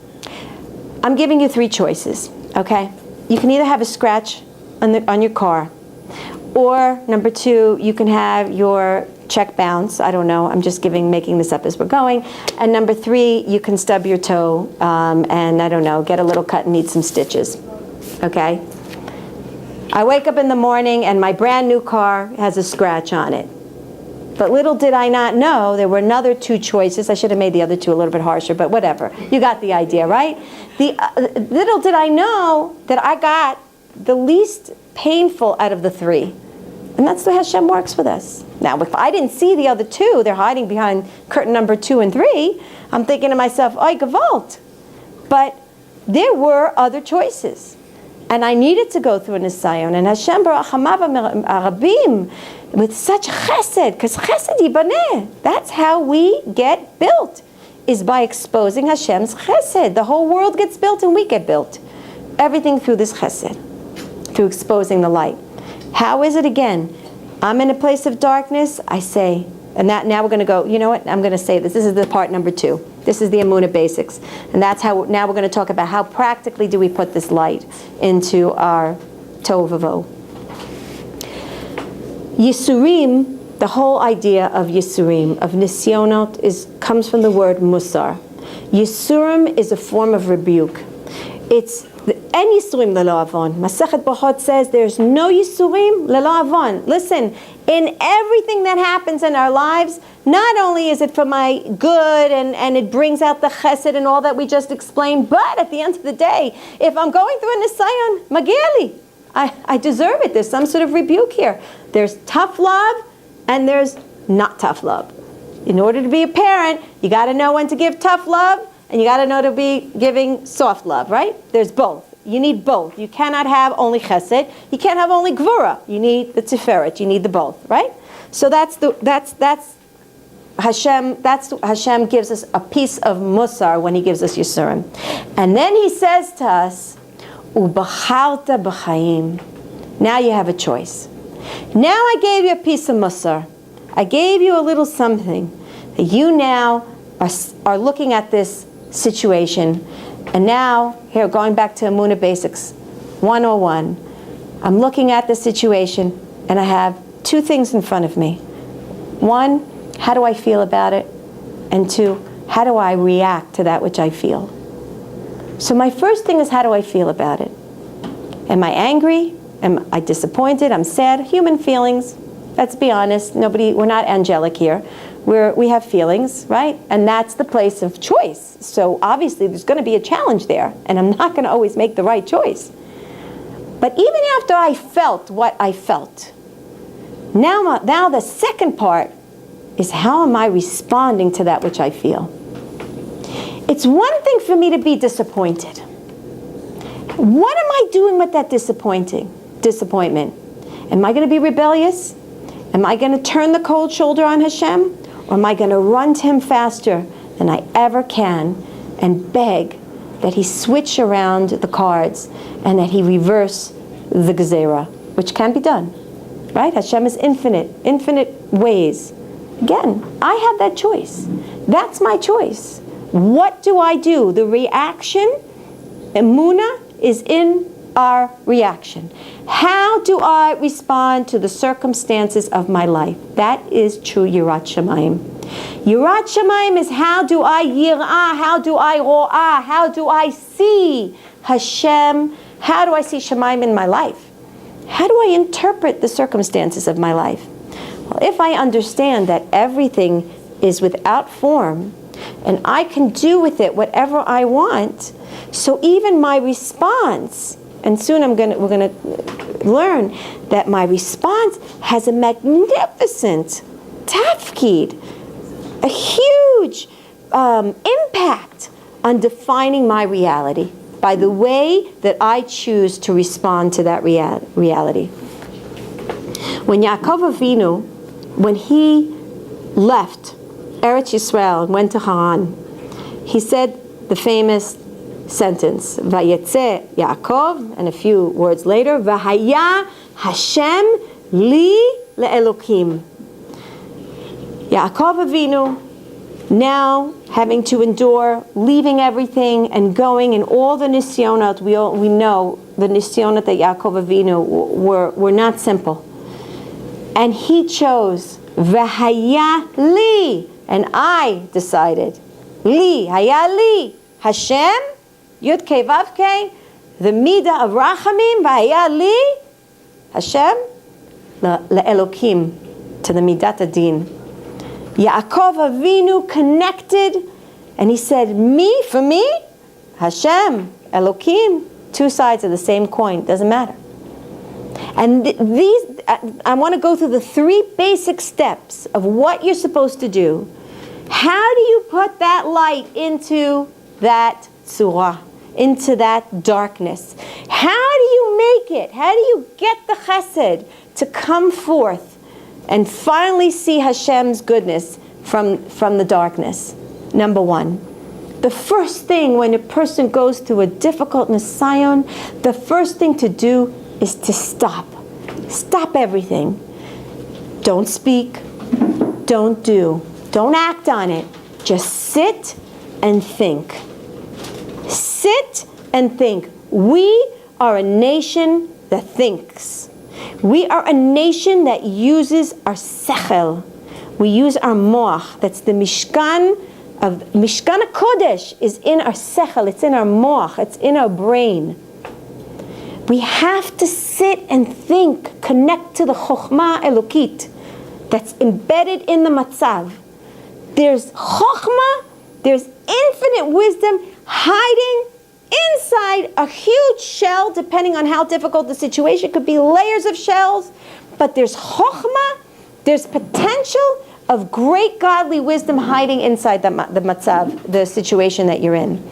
I'm giving you three choices, okay? You can either have a scratch on your car, or number two, you can have your check bounce. I don't know. I'm just making this up as we're going. And number three, you can stub your toe and I don't know, get a little cut and need some stitches. Okay? I wake up in the morning and my brand new car has a scratch on it. But little did I not know there were another two choices. I should have made the other two a little bit harsher, but whatever. You got the idea, right? Little did I know that I got the least painful out of the three. And that's the way Hashem works with us. Now, if I didn't see the other two, they're hiding behind curtain number 2 and 3, I'm thinking to myself, oy gewalt. But there were other choices. And I needed to go through a nisayon. And Hashem barachamav arabim, with such chesed, because chesed yibaneh, that's how we get built, is by exposing Hashem's chesed. The whole world gets built and we get built. Everything through this chesed, through exposing the light. How is it again? I'm in a place of darkness, I say, and now we're going to go, you know what, I'm going to say this. This is the part number 2. This is the Emuna basics. And that's how, now we're going to talk about how practically do we put this light into our Tohu VaVohu. Yisurim, the whole idea of Yisurim, of Nisyonot, comes from the word Musar. Yisurim is a form of rebuke. It's En Yisurim lelo avon. Masechet Brachot says there's no Yisurim lelo avon. Listen, in everything that happens in our lives, not only is it for my good and it brings out the chesed and all that we just explained, but at the end of the day, if I'm going through a nisayon, mageli, I deserve it. There's some sort of rebuke here. There's tough love and there's not tough love. In order to be a parent, you got to know when to give tough love, and you got to know to be giving soft love, right? There's both. You need both. You cannot have only chesed. You can't have only gvura. You need the tiferet. You need the both, right? So that's Hashem. That's Hashem gives us a piece of musar when He gives us Yisurim, and then He says to us, "Ubacharta b'chaim." Now you have a choice. Now I gave you a piece of musar. I gave you a little something that you now are looking at this situation, and now here going back to Emuna Basics 101, I'm looking at the situation and I have two things in front of me. One, how do I feel about it? And two, how do I react to that which I feel? So my first thing is, how do I feel about it? Am I angry? Am I disappointed? I'm sad. Human feelings. Let's be honest. We're not angelic here. We have feelings, right? And that's the place of choice. So obviously there's going to be a challenge there, and I'm not going to always make the right choice. But even after I felt what I felt, now the second part is, how am I responding to that which I feel? It's one thing for me to be disappointed. What am I doing with that disappointment? Am I going to be rebellious? Am I going to turn the cold shoulder on Hashem? Or am I going to run to Him faster than I ever can and beg that He switch around the cards and that He reverse the gezerah, which can be done, right? Hashem is infinite ways. Again, I have that choice. That's my choice. What do I do? The reaction, Emuna, is in our reaction. How do I respond to the circumstances of my life? That is true Yirat Shamayim. Yirat Shamayim is how do I yirah, how do I ro'ah, how do I see Hashem, how do I see Shamayim in my life? How do I interpret the circumstances of my life? Well, if I understand that everything is without form, and I can do with it whatever I want, so even my response, and soon we're going to learn that my response has a magnificent tafkid, a huge impact on defining my reality by the way that I choose to respond to that reality. When Yaakov Avinu, when he left Eretz Yisrael and went to Haran, he said the famous sentence, Vayetze Yaakov, and a few words later, Vahaya Hashem li le'elokim. Yaakov Avinu, now having to endure, leaving everything and going in all the nisyonot, we know the nisyonot that Yaakov Avinu were not simple. And he chose, Vahaya li, and I decided, li, haya li, Hashem, Yud Kei Vav Kei, the midah of Rachamim, Vahaya li, Hashem, le'elokim, to the midat adin. Yaakov Avinu connected, and he said, me, for me, Hashem, Elokim, two sides of the same coin, doesn't matter. And I want to go through the three basic steps of what you're supposed to do. How do you put that light into that tzura, into that darkness? How do you make it? How do you get the chesed to come forth and finally see Hashem's goodness from the darkness? Number one, the first thing when a person goes through a difficult nisayon, the first thing to do is to stop. Stop everything. Don't speak. Don't do. Don't act on it. Just sit and think. Sit and think. We are a nation that thinks. We are a nation that uses our sechel. We use our moach. That's the Mishkan HaKodesh is in our sechel. It's in our moach. It's in our brain. We have to sit and think, connect to the Chokhmah Elokit that's embedded in the matzav. There's Chokhmah, there's infinite wisdom hiding inside a huge shell, depending on how difficult the situation. It could be layers of shells, but there's chokhmah, there's potential of great godly wisdom hiding inside the matzav, the situation that you're in.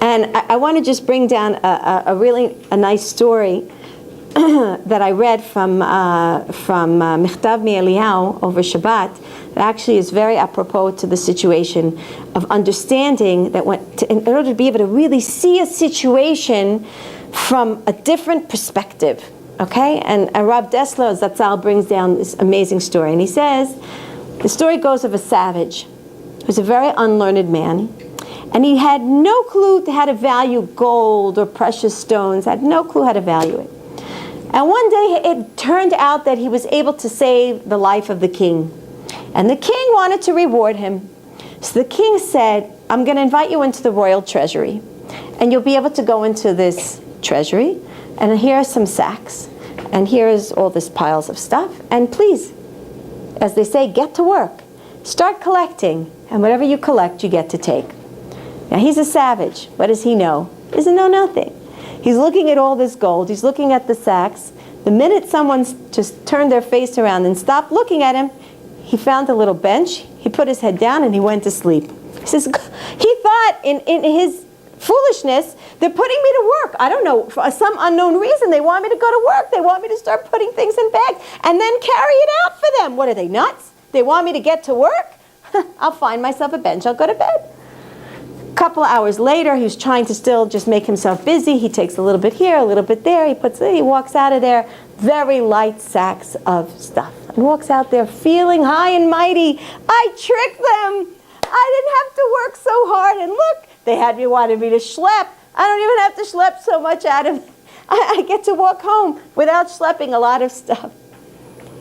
And I want to just bring down a really nice story that I read from Michtav Mi'Eliyahu over Shabbat. It actually is very apropos to the situation of understanding that in order to be able to really see a situation from a different perspective, okay? And Rav Dessler Zatzal brings down this amazing story, and he says, the story goes of a savage who was a very unlearned man, and he had no clue how to value gold or precious stones, had no clue how to value it. And one day it turned out that he was able to save the life of the king. And the king wanted to reward him. So the king said, I'm going to invite you into the royal treasury. And you'll be able to go into this treasury. And here are some sacks. And here is all this piles of stuff. And please, as they say, get to work. Start collecting. And whatever you collect, you get to take. Now he's a savage. What does he know? He doesn't know nothing. He's looking at all this gold. He's looking at the sacks. The minute someone's just turned their face around and stopped looking at him, he found a little bench. He put his head down and he went to sleep. He says, he thought in his foolishness, they're putting me to work. I don't know, for some unknown reason, they want me to go to work. They want me to start putting things in bags and then carry it out for them. What are they, nuts? They want me to get to work? I'll find myself a bench. I'll go to bed. A couple of hours later, he was trying to still just make himself busy. He takes a little bit here, a little bit there. He walks out of there, very light sacks of stuff. And walks out there feeling high and mighty. I tricked them. I didn't have to work so hard. And look, they wanted me to schlep. I don't even have to schlep so much out of it. I get to walk home without schlepping a lot of stuff.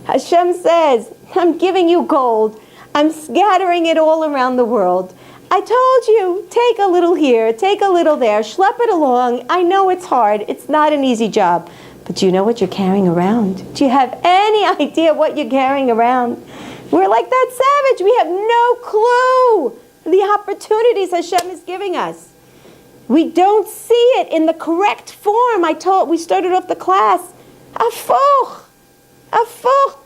Hashem says, I'm giving you gold. I'm scattering it all around the world. I told you, take a little here, take a little there, schlep it along. I know it's hard. It's not an easy job. But do you know what you're carrying around? Do you have any idea what you're carrying around? We're like that savage. We have no clue the opportunities Hashem is giving us. We don't see it in the correct form. We started off the class. Afuch,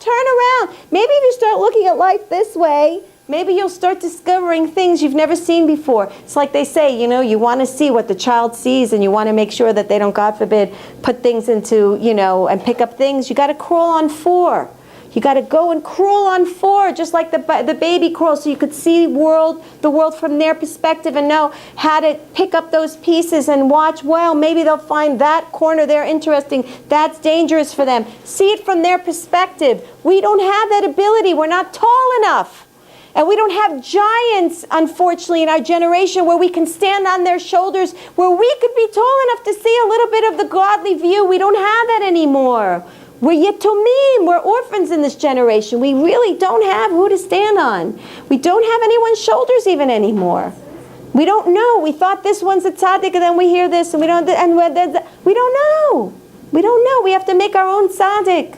turn around. Maybe if you start looking at life this way, maybe you'll start discovering things you've never seen before. It's like they say, you want to see what the child sees and you want to make sure that they don't, God forbid, put things into, and pick up things. You got to crawl on 4. You got to go and crawl on 4, just like the baby crawls, so you could see the world from their perspective and know how to pick up those pieces and watch, well, maybe they'll find that corner there interesting. That's dangerous for them. See it from their perspective. We don't have that ability. We're not tall enough. And we don't have giants, unfortunately, in our generation where we can stand on their shoulders, where we could be tall enough to see a little bit of the godly view. We don't have that anymore. We're yatomim. We're orphans in this generation. We really don't have who to stand on. We don't have anyone's shoulders even anymore. We don't know. We thought this one's a tzaddik, and then we hear this, and we don't know. We don't know. We have to make our own tzaddik.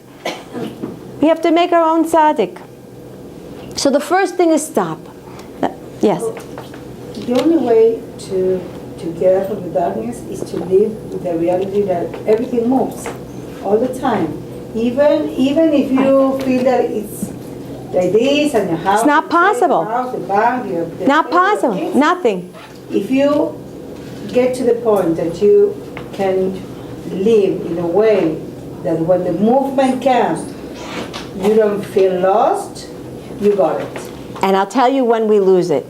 We have to make our own tzaddik. So the first thing is stop. Yes? The only way to get out of the darkness is to live with the reality that everything moves all the time. Even if you feel that it's like this and your house. It's not possible. The bank, not possible. Nothing. If you get to the point that you can live in a way that when the movement comes, you don't feel lost, you got it. And I'll tell you when we lose it.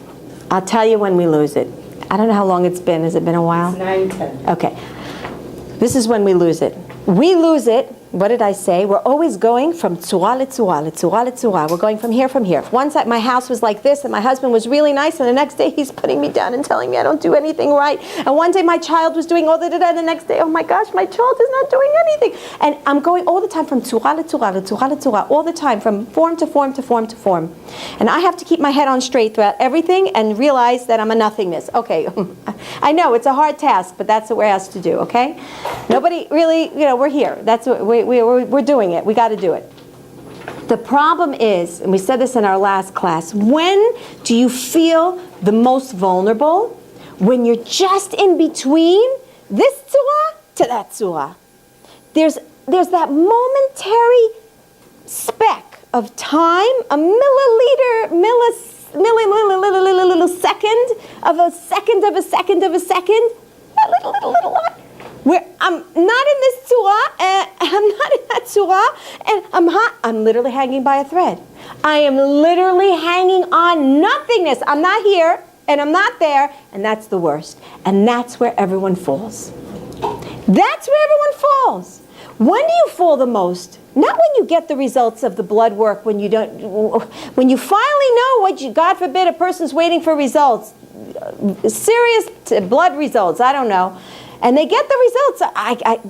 I don't know how long it's been. Has it been a while? It's 9, 10. Okay. This is when we lose it. We lose it. What did I say? We're always going from tzura to We're going from here. One side, my house was like this, and my husband was really nice, and the next day he's putting me down and telling me I don't do anything right. And one day my child was doing all the next day, oh my gosh, my child is not doing anything. And I'm going all the time from tzura to all the time, from form to form to form to form. And I have to keep my head on straight throughout everything and realize that I'm a nothingness. Okay, I know it's a hard task, but that's what we're asked to do, okay? Nobody really, we're here. That's what we're doing it. We got to do it. The problem is, and we said this in our last class, when do you feel the most vulnerable? When you're just in between this tzura to that tzura. There's that momentary speck of time, a millisecond of a second, that little lot. Where I'm not in this tzura, and I'm not in that tzura, and I'm literally hanging by a thread. I am literally hanging on nothingness. I'm not here, and I'm not there, and that's the worst. And that's where everyone falls. That's where everyone falls. When do you fall the most? Not when you get the results of the blood work, when you finally know what God forbid a person's waiting for results, serious blood results, I don't know. And they get the results.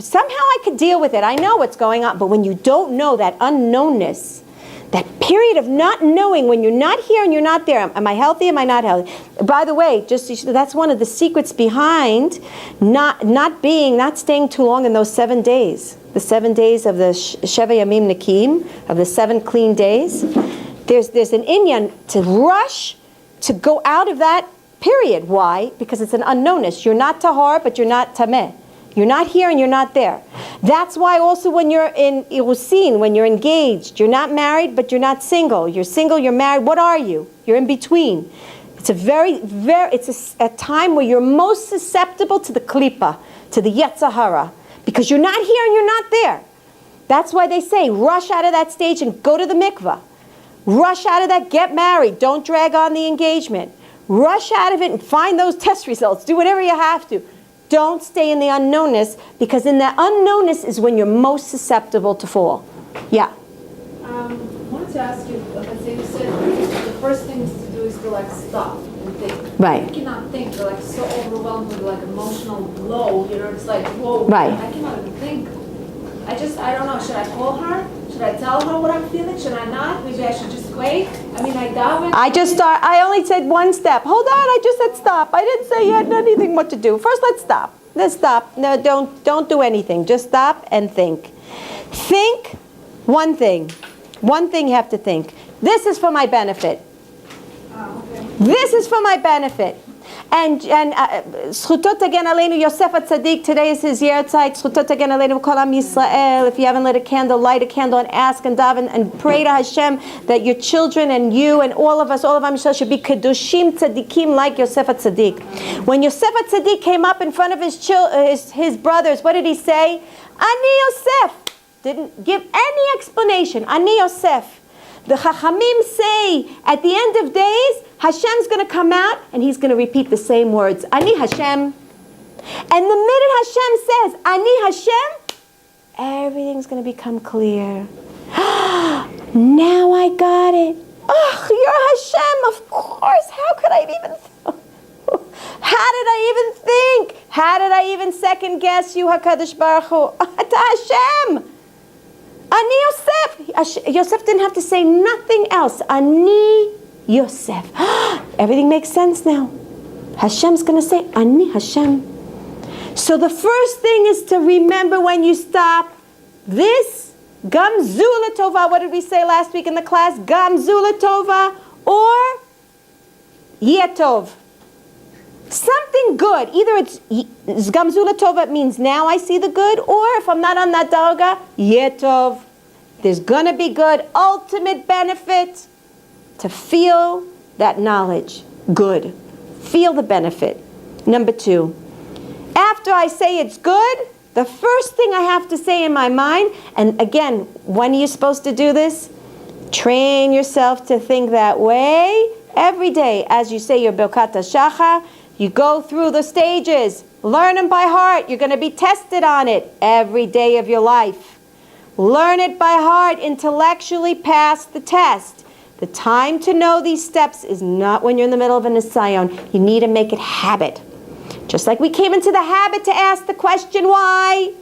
Somehow I could deal with it. I know what's going on. But when you don't know, that unknownness, that period of not knowing, when you're not here and you're not there, am I healthy, am I not healthy? By the way, that's one of the secrets behind not staying too long in those 7 days. The 7 days of the Sheva Yamim Nakim, of the 7 clean days. There's an inyan to rush to go out of that period. Why? Because it's an unknownness. You're not tahar, but you're not tameh. You're not here and you're not there. That's why also when you're in Irusin, when you're engaged, you're not married, but you're not single. You're single, you're married. What are you? You're in between. It's a time where you're most susceptible to the klipa, to the Yetzer Hara, because you're not here and you're not there. That's why they say, rush out of that stage and go to the mikvah. Rush out of that, get married. Don't drag on the engagement. Rush out of it and find those test results. Do whatever you have to. Don't stay in the unknownness, because in the unknownness is when you're most susceptible to fall. Yeah. I wanted to ask you, let's say you said the first thing to do is to like stop and think. Right. I cannot think. You're like so overwhelmed with like emotional load. You know, it's like, whoa, Right. I cannot even think. I don't know, should I call her? Should I tell her what I'm feeling? Should I not? Maybe I should just wait? I mean, I daven. I only said one step. Hold on, I just said stop. I didn't say you had anything what to do. First, let's stop. Let's stop. No, don't do anything. Just stop and think. Think one thing. One thing you have to think. This is for my benefit. Oh, okay. This is for my benefit. And Zchutot Tagen Aleinu Yosef HaTzadik, today is his Yerzeit. Zchutot Tagen Aleinu Kol Am Yisrael. If you haven't lit a candle, light a candle and ask and daven and pray to Hashem that your children and you and all of us, all of Am Yisrael should be Kedushim Tzadikim like Yosef HaTzadik. When Yosef HaTzadik came up in front of his brothers, what did he say? Ani Yosef. Didn't give any explanation. Ani Yosef. The Chachamim say at the end of days, Hashem's going to come out and he's going to repeat the same words. Ani Hashem. And the minute Hashem says, Ani Hashem, everything's going to become clear. Now I got it. Oh, you're Hashem, of course. How could I even how did I even think? How did I even second guess you, HaKadosh Baruch Hu? Hashem. Ani Yosef. Yosef didn't have to say nothing else. Ani Yosef. Everything makes sense now. Hashem's going to say, Ani Hashem. So the first thing is to remember when you stop this, Gam Zula Tova. What did we say last week in the class? Gam Zula Tova or Yetov. Something good. Either it's Gamzula Tova, it means now I see the good, or if I'm not on that darga, Yetov. There's going to be good. Ultimate benefit to feel that knowledge. Good. Feel the benefit. Number 2. After I say it's good, the first thing I have to say in my mind, and again, when are you supposed to do this? Train yourself to think that way every day. As you say your Birkat HaShachar, you go through the stages, learn them by heart. You're going to be tested on it every day of your life. Learn it by heart, intellectually pass the test. The time to know these steps is not when you're in the middle of a nisayon. You need to make it habit. Just like we came into the habit to ask the question why.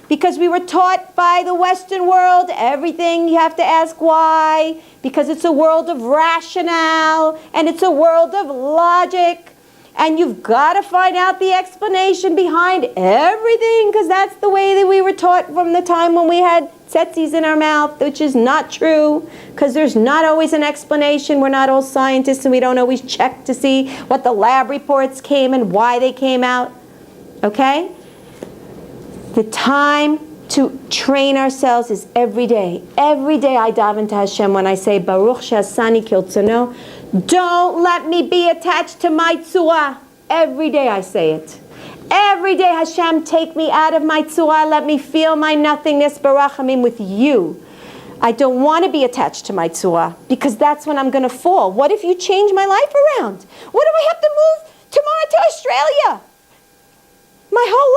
Because we were taught by the Western world, everything you have to ask why. Because it's a world of rationale and it's a world of logic. And you've got to find out the explanation behind everything, because that's the way that we were taught from the time when we had tzetzis in our mouth, which is not true, because there's not always an explanation. We're not all scientists and we don't always check to see what the lab reports came and why they came out. Okay? The time to train ourselves is every day. Every day I daven to Hashem when I say, Baruch she'asani kirtzono. Don't let me be attached to my tzura. Every day I say it. Every day, Hashem, take me out of my tzura. Let me feel my nothingness, barachamim, with you. I don't want to be attached to my tzura, because that's when I'm going to fall. What if you change my life around? What if I have to move tomorrow to Australia? My whole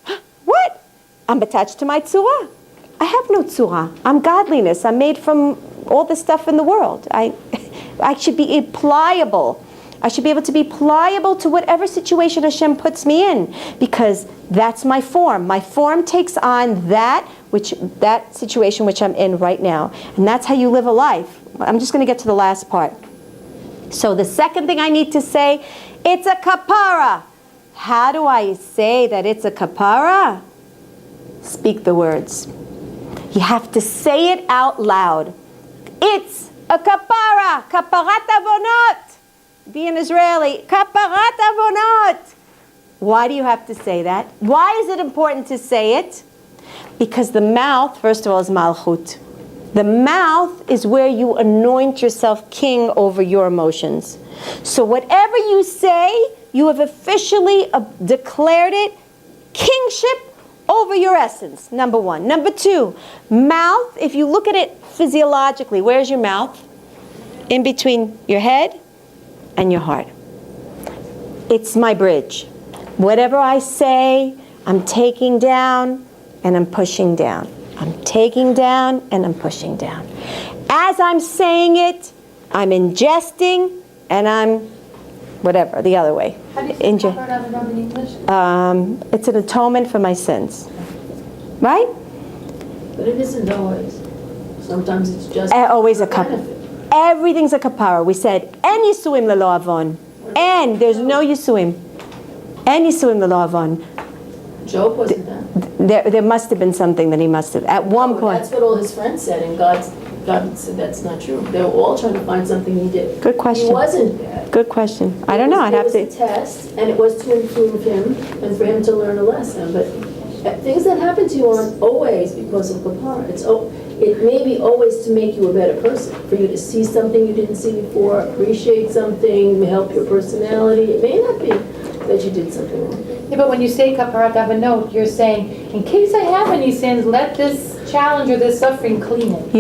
life. What? I'm attached to my tzura. I have no tzura. I'm godliness. I'm made from all the stuff in the world. I should be pliable. I should be able to be pliable to whatever situation Hashem puts me in, because that's my form. My form takes on that situation which I'm in right now. And that's how you live a life. I'm just going to get to the last part. So the second thing I need to say, it's a kapara. How do I say that it's a kapara? Speak the words. You have to say it out loud. It's a kapara, kaparat avonot. Be an Israeli, kaparat avonot. Why do you have to say that? Why is it important to say it? Because the mouth, first of all, is malchut. The mouth is where you anoint yourself king over your emotions. So whatever you say, you have officially declared it kingship over your essence, number one. Number two, mouth, if you look at it physiologically, where's your mouth? In between your head and your heart. It's my bridge. Whatever I say, I'm taking down and I'm pushing down. I'm taking down and I'm pushing down. As I'm saying it, I'm ingesting and I'm whatever, the other way. How do you say kapara davenot in English? It's an atonement for my sins. Right? But it isn't always. Sometimes it's just Always a benefit. kapara. Everything's a kapara. We said, en yisuim lelo avon. And there's no yisuim. En yisuim lelo avon. Job wasn't that. There must have been something that he must have, at one No, point. That's what all his friends said, and God said that's not true. They were all trying to find something he did. Good question. He wasn't bad. Good question. I don't know, I'd have It was to. a test, and it was to improve him and for him to learn a lesson. But things that happen to you aren't always because of kapara. It may be always to make you a better person, for you to see something you didn't see before, appreciate something, help your personality. It may not be that you did something wrong. Yeah, but when you say kapara davenot, you're saying, in case I have any sins, let this challenge or this suffering clean it.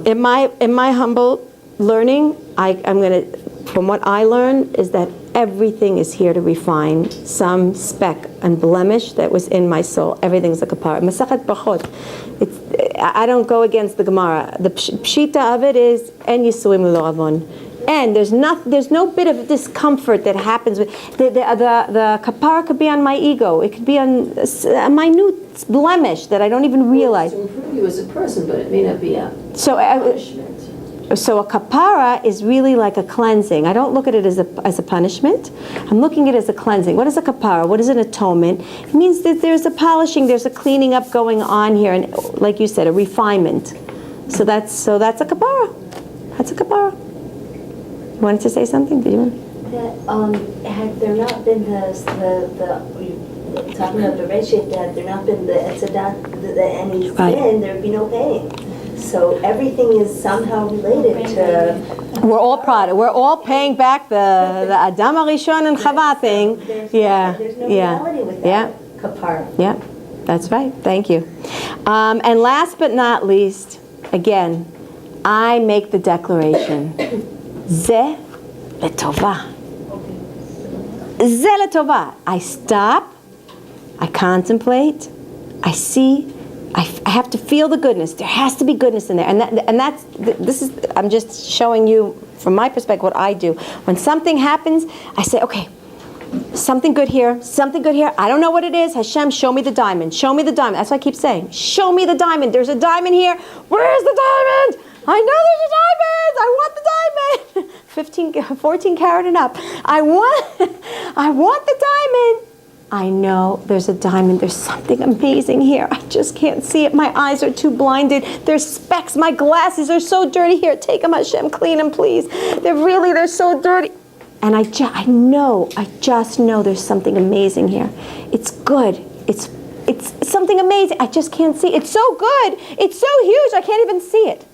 In my humble learning, I'm gonna. From what I learned is that everything is here to refine some speck and blemish that was in my soul. Everything's a kapara. Masachet Brachot. I don't go against the Gemara. The pshita of it is en yisuim lelo avon. And there's no bit of discomfort that happens with the kapara could be on my ego. It could be on a minute blemish that I don't even realize. It's to improve you as a person, but it may not be a punishment. So a kapara is really like a cleansing. I don't look at it as a punishment. I'm looking at it as a cleansing. What is a kapara? What is an atonement? It means that there's a polishing, there's a cleaning up going on here, and like you said, a refinement. So that's a kapara. That's a kapara. You wanted to say something? Did you? That had there not been the talking about the redshift, had there not been the etzadat, the any sin, there'd be no pain. So everything is somehow related to. We're all proud. We're all paying back the Adam HaRishon and Chava thing. There's no reality with that. Kapara. Yeah, that's right. Thank you. And last but not least, again, I make the declaration. Ze letova. Ze letova. I stop. I contemplate. I see. I have to feel the goodness. There has to be goodness in there, this is. I'm just showing you from my perspective what I do. When something happens, I say, okay, something good here, something good here. I don't know what it is. Hashem, show me the diamond. Show me the diamond. That's what I keep saying. Show me the diamond. There's a diamond here. Where's the diamond? I know there's a diamond. I want the diamond. 14 karat and up. I want the diamond. I know there's a diamond. There's something amazing here. I just can't see it. My eyes are too blinded. There's specks. My glasses are so dirty. Here, take them, Hashem. Clean them, please. They're so dirty. And I just know there's something amazing here. It's good. It's something amazing. I just can't see. It's so good. It's so huge. I can't even see it.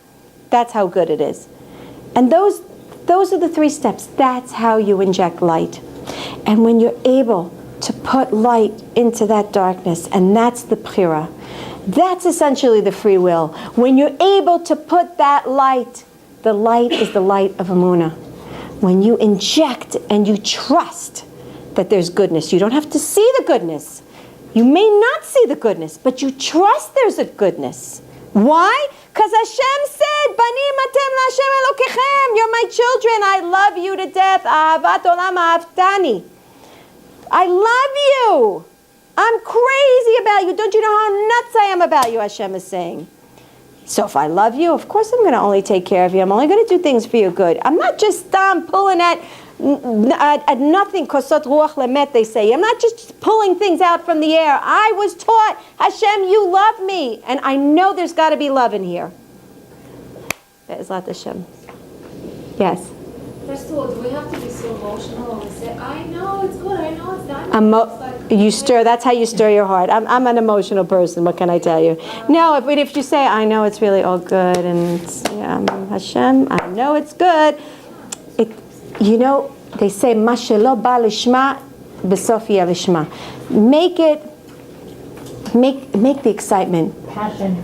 That's how good it is. And those are the 3 steps. That's how you inject light. And when you're able to put light into that darkness, and that's the bchira. That's essentially the free will. When you're able to put that light, the light is the light of Emuna. When you inject and you trust that there's goodness, you don't have to see the goodness. You may not see the goodness, but you trust there's a goodness. Why? Because Hashem said, Banim atem laHashem Elokechem. You're my children. I love you to death. Ahavat olam ahavtani. I love you. I'm crazy about you. Don't you know how nuts I am about you, Hashem is saying. So if I love you, of course I'm going to only take care of you. I'm only going to do things for your good. I'm not just pulling at nothing, kosot ruach lemet, they say. I'm not just pulling things out from the air. I was taught, Hashem, you love me. And I know there's got to be love in here. Be'ezrat Hashem. Yes? There's First of all, do we have to be so emotional when we say, I know it's good, I know it's not? You stir. That's how you stir your heart. I'm an emotional person. What can I tell you? No, if you say, I know it's really all good, and it's, Hashem, I know it's good. They say, Ma shelo ba lishma, besof yeh lishma. Make the excitement. Passion.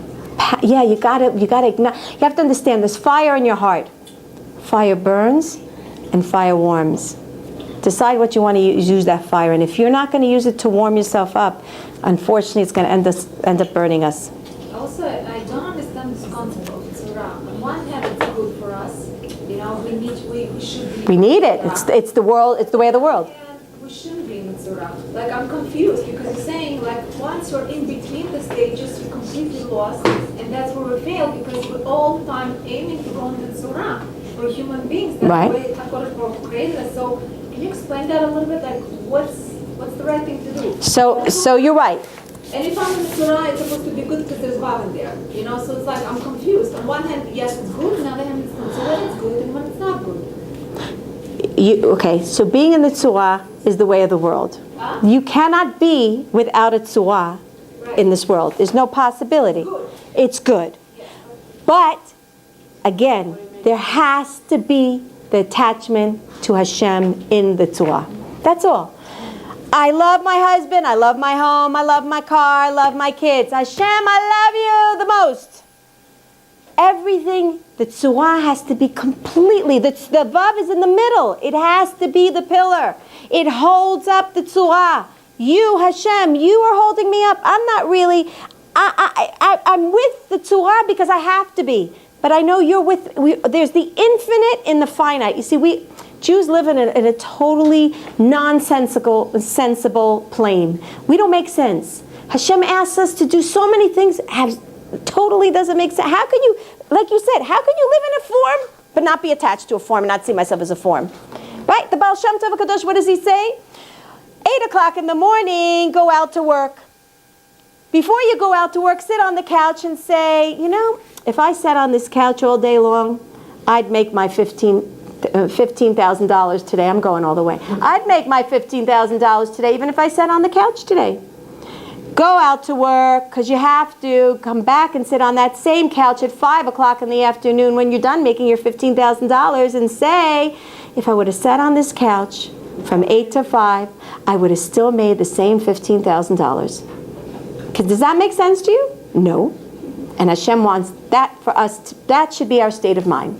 Yeah, you gotta ignite. You have to understand. There's fire in your heart. Fire burns, and fire warms. Decide what you want to use that fire, and if you're not going to use it to warm yourself up, unfortunately, it's going to end up burning us. Also, I don't understand this concept of tzura. On one hand, it's good for us. We should be. We need it. It's the world. It's the way of the world. And we shouldn't be in tzura. Like, I'm confused because you're saying, like, once you're in between the stages, you're completely lost, and that's where we fail because we're all the time aiming to go into tzura. We're human beings. That's the way HaKadosh Baruch Hu created us. So, can you explain that a little bit? Like, what's the right thing to do? So you're right. And if I'm in tzura, it's supposed to be good because there's vav in there. So it's like I'm confused. On one hand, yes, it's good. On the other hand, it's not. So when it's good and when it's not good. So being in the tzura is the way of the world. You cannot be without a tzura in this world. There's no possibility. It's good. But, again, there has to be the attachment to Hashem in the tzura. That's all. I love my husband, I love my home, I love my car, I love my kids. Hashem, I love you the most. Everything, the tzura has to be completely, the vav is in the middle. It has to be the pillar. It holds up the tzura. You, Hashem, you are holding me up. I'm not really, I'm with the tzura because I have to be. But I know you're there's the infinite in the finite. You see, Jews live in a totally nonsensical, sensible plane. We don't make sense. Hashem asks us to do so many things, totally doesn't make sense. How can you, like you said, how can you live in a form but not be attached to a form and not see myself as a form? Right? The Baal Shem Tov HaKadosh, what does he say? 8 o'clock in the morning, go out to work. Before you go out to work, sit on the couch and say, if I sat on this couch all day long, I'd make my $15,000 today. I'm going all the way. I'd make my $15,000 today even if I sat on the couch today. Go out to work because you have to. Come back and sit on that same couch at 5 o'clock in the afternoon when you're done making your $15,000 and say, if I would have sat on this couch from 8 to 5, I would have still made the same $15,000. Does that make sense to you? No. And Hashem wants that for us. That should be our state of mind.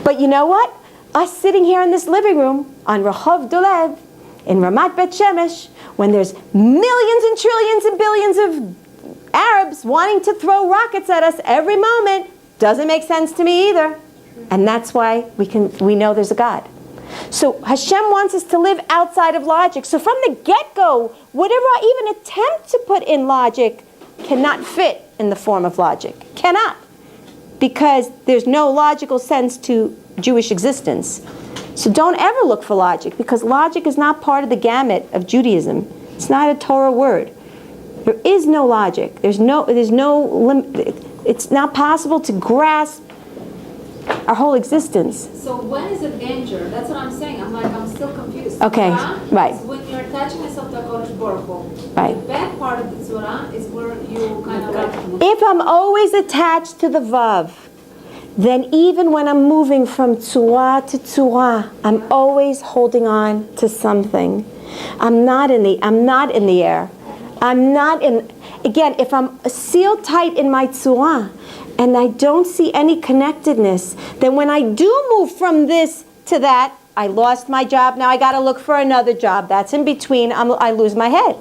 But you know what? Us sitting here in this living room on Rehov Dolev in Ramat Beit Shemesh, when there's millions and trillions and billions of Arabs wanting to throw rockets at us every moment, doesn't make sense to me either. And that's why we know there's a God. So Hashem wants us to live outside of logic. So from the get-go, whatever I even attempt to put in logic cannot fit in the form of logic. Cannot. Because there's no logical sense to Jewish existence. So don't ever look for logic, because logic is not part of the gamut of Judaism. It's not a Torah word. There is no logic. It's not possible to grasp our whole existence. So when is it danger? That's what I'm saying. I'm still confused. Okay, Tzura right. is when you're attaching yourself to HaKadosh Baruch Hu. Right. The bad part of the tzura is where you kind of like... If I'm always attached to the vav, then even when I'm moving from tzura to tzura, I'm always holding on to something. I'm not in the air. Again, if I'm sealed tight in my tzura, and I don't see any connectedness, then when I do move from this to that, I lost my job, now I got to look for another job. That's in between, I lose my head.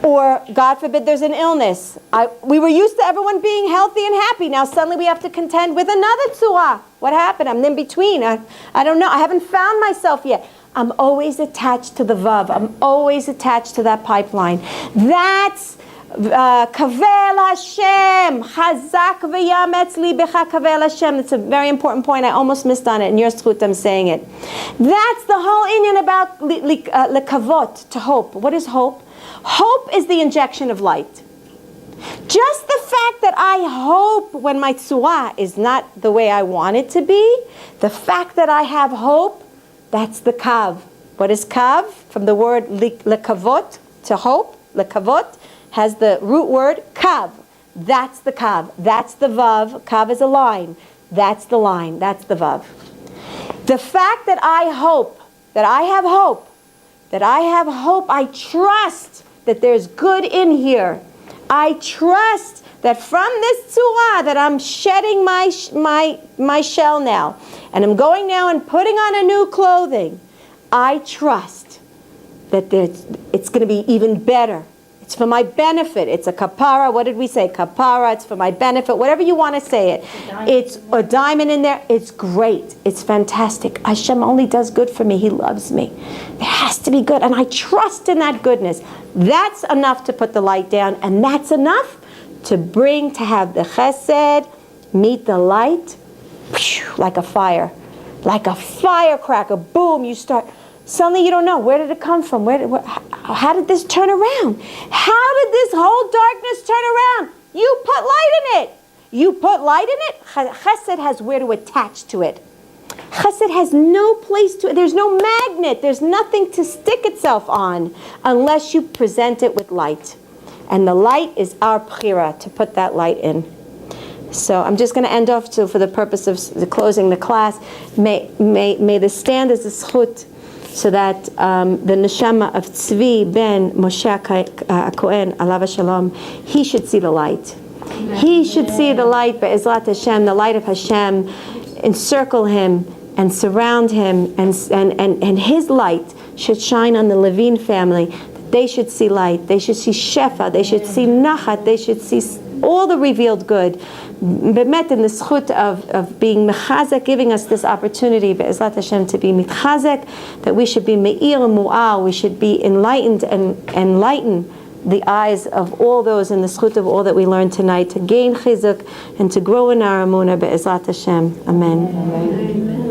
Or, God forbid, there's an illness. We were used to everyone being healthy and happy. Now suddenly we have to contend with another tzura. What happened? I'm in between. I don't know. I haven't found myself yet. I'm always attached to the vav. I'm always attached to that pipeline. That's Kavel Hashem, Chazak v'yametz libecha Kavel Hashem. That's a very important point. I almost missed on it. In your zchut, I'm saying it. That's the whole inyan about lekavot, to hope. What is hope? Hope is the injection of light. Just the fact that I hope when my tzura is not the way I want it to be, the fact that I have hope, that's the kav. What is kav? From the word lekavot, to hope, lekavot, has the root word kav. That's the kav. That's the vav. Kav is a line. That's the line. That's the vav. The fact that I hope, that I have hope, I trust that there's good in here. I trust that from this tzura that I'm shedding my shell now, and I'm going now and putting on a new clothing, I trust that it's going to be even better. It's for my benefit. It's a kapara. What did we say? Kapara. It's for my benefit. Whatever you want to say it. It's a diamond in there. It's great. It's fantastic. Hashem only does good for me. He loves me. It has to be good. And I trust in that goodness. That's enough to put the light down. And that's enough to have the chesed meet the light like a fire. Like a firecracker. Boom, you start. Suddenly you don't know, where did it come from? How did this turn around? How did this whole darkness turn around? You put light in it. You put light in it. Chesed has where to attach to it. Chesed has no place to it. There's no magnet. There's nothing to stick itself on unless you present it with light. And the light is our bchira, to put that light in. So I'm just going to end off for the purpose of closing the class. May this stand as a zchut, so that the neshama of Tzvi ben Moshe Kohen, alav shalom, he should see the light. Amen. He should see the light, be'ezrat Hashem, the light of Hashem, encircle him and surround him, and his light should shine on the Levine family. They should see light. They should see shefa. They should see nachat. They should see all the revealed good. Bemet, in the zchut of being mechazek, giving us this opportunity, be'ezrat Hashem, to be mitchazek, that we should be me'ir mu'al, we should be enlightened and enlighten the eyes of all those in the zchut of all that we learned tonight, to gain chizuk and to grow in our Emuna, be'ezrat Hashem. Amen. Amen.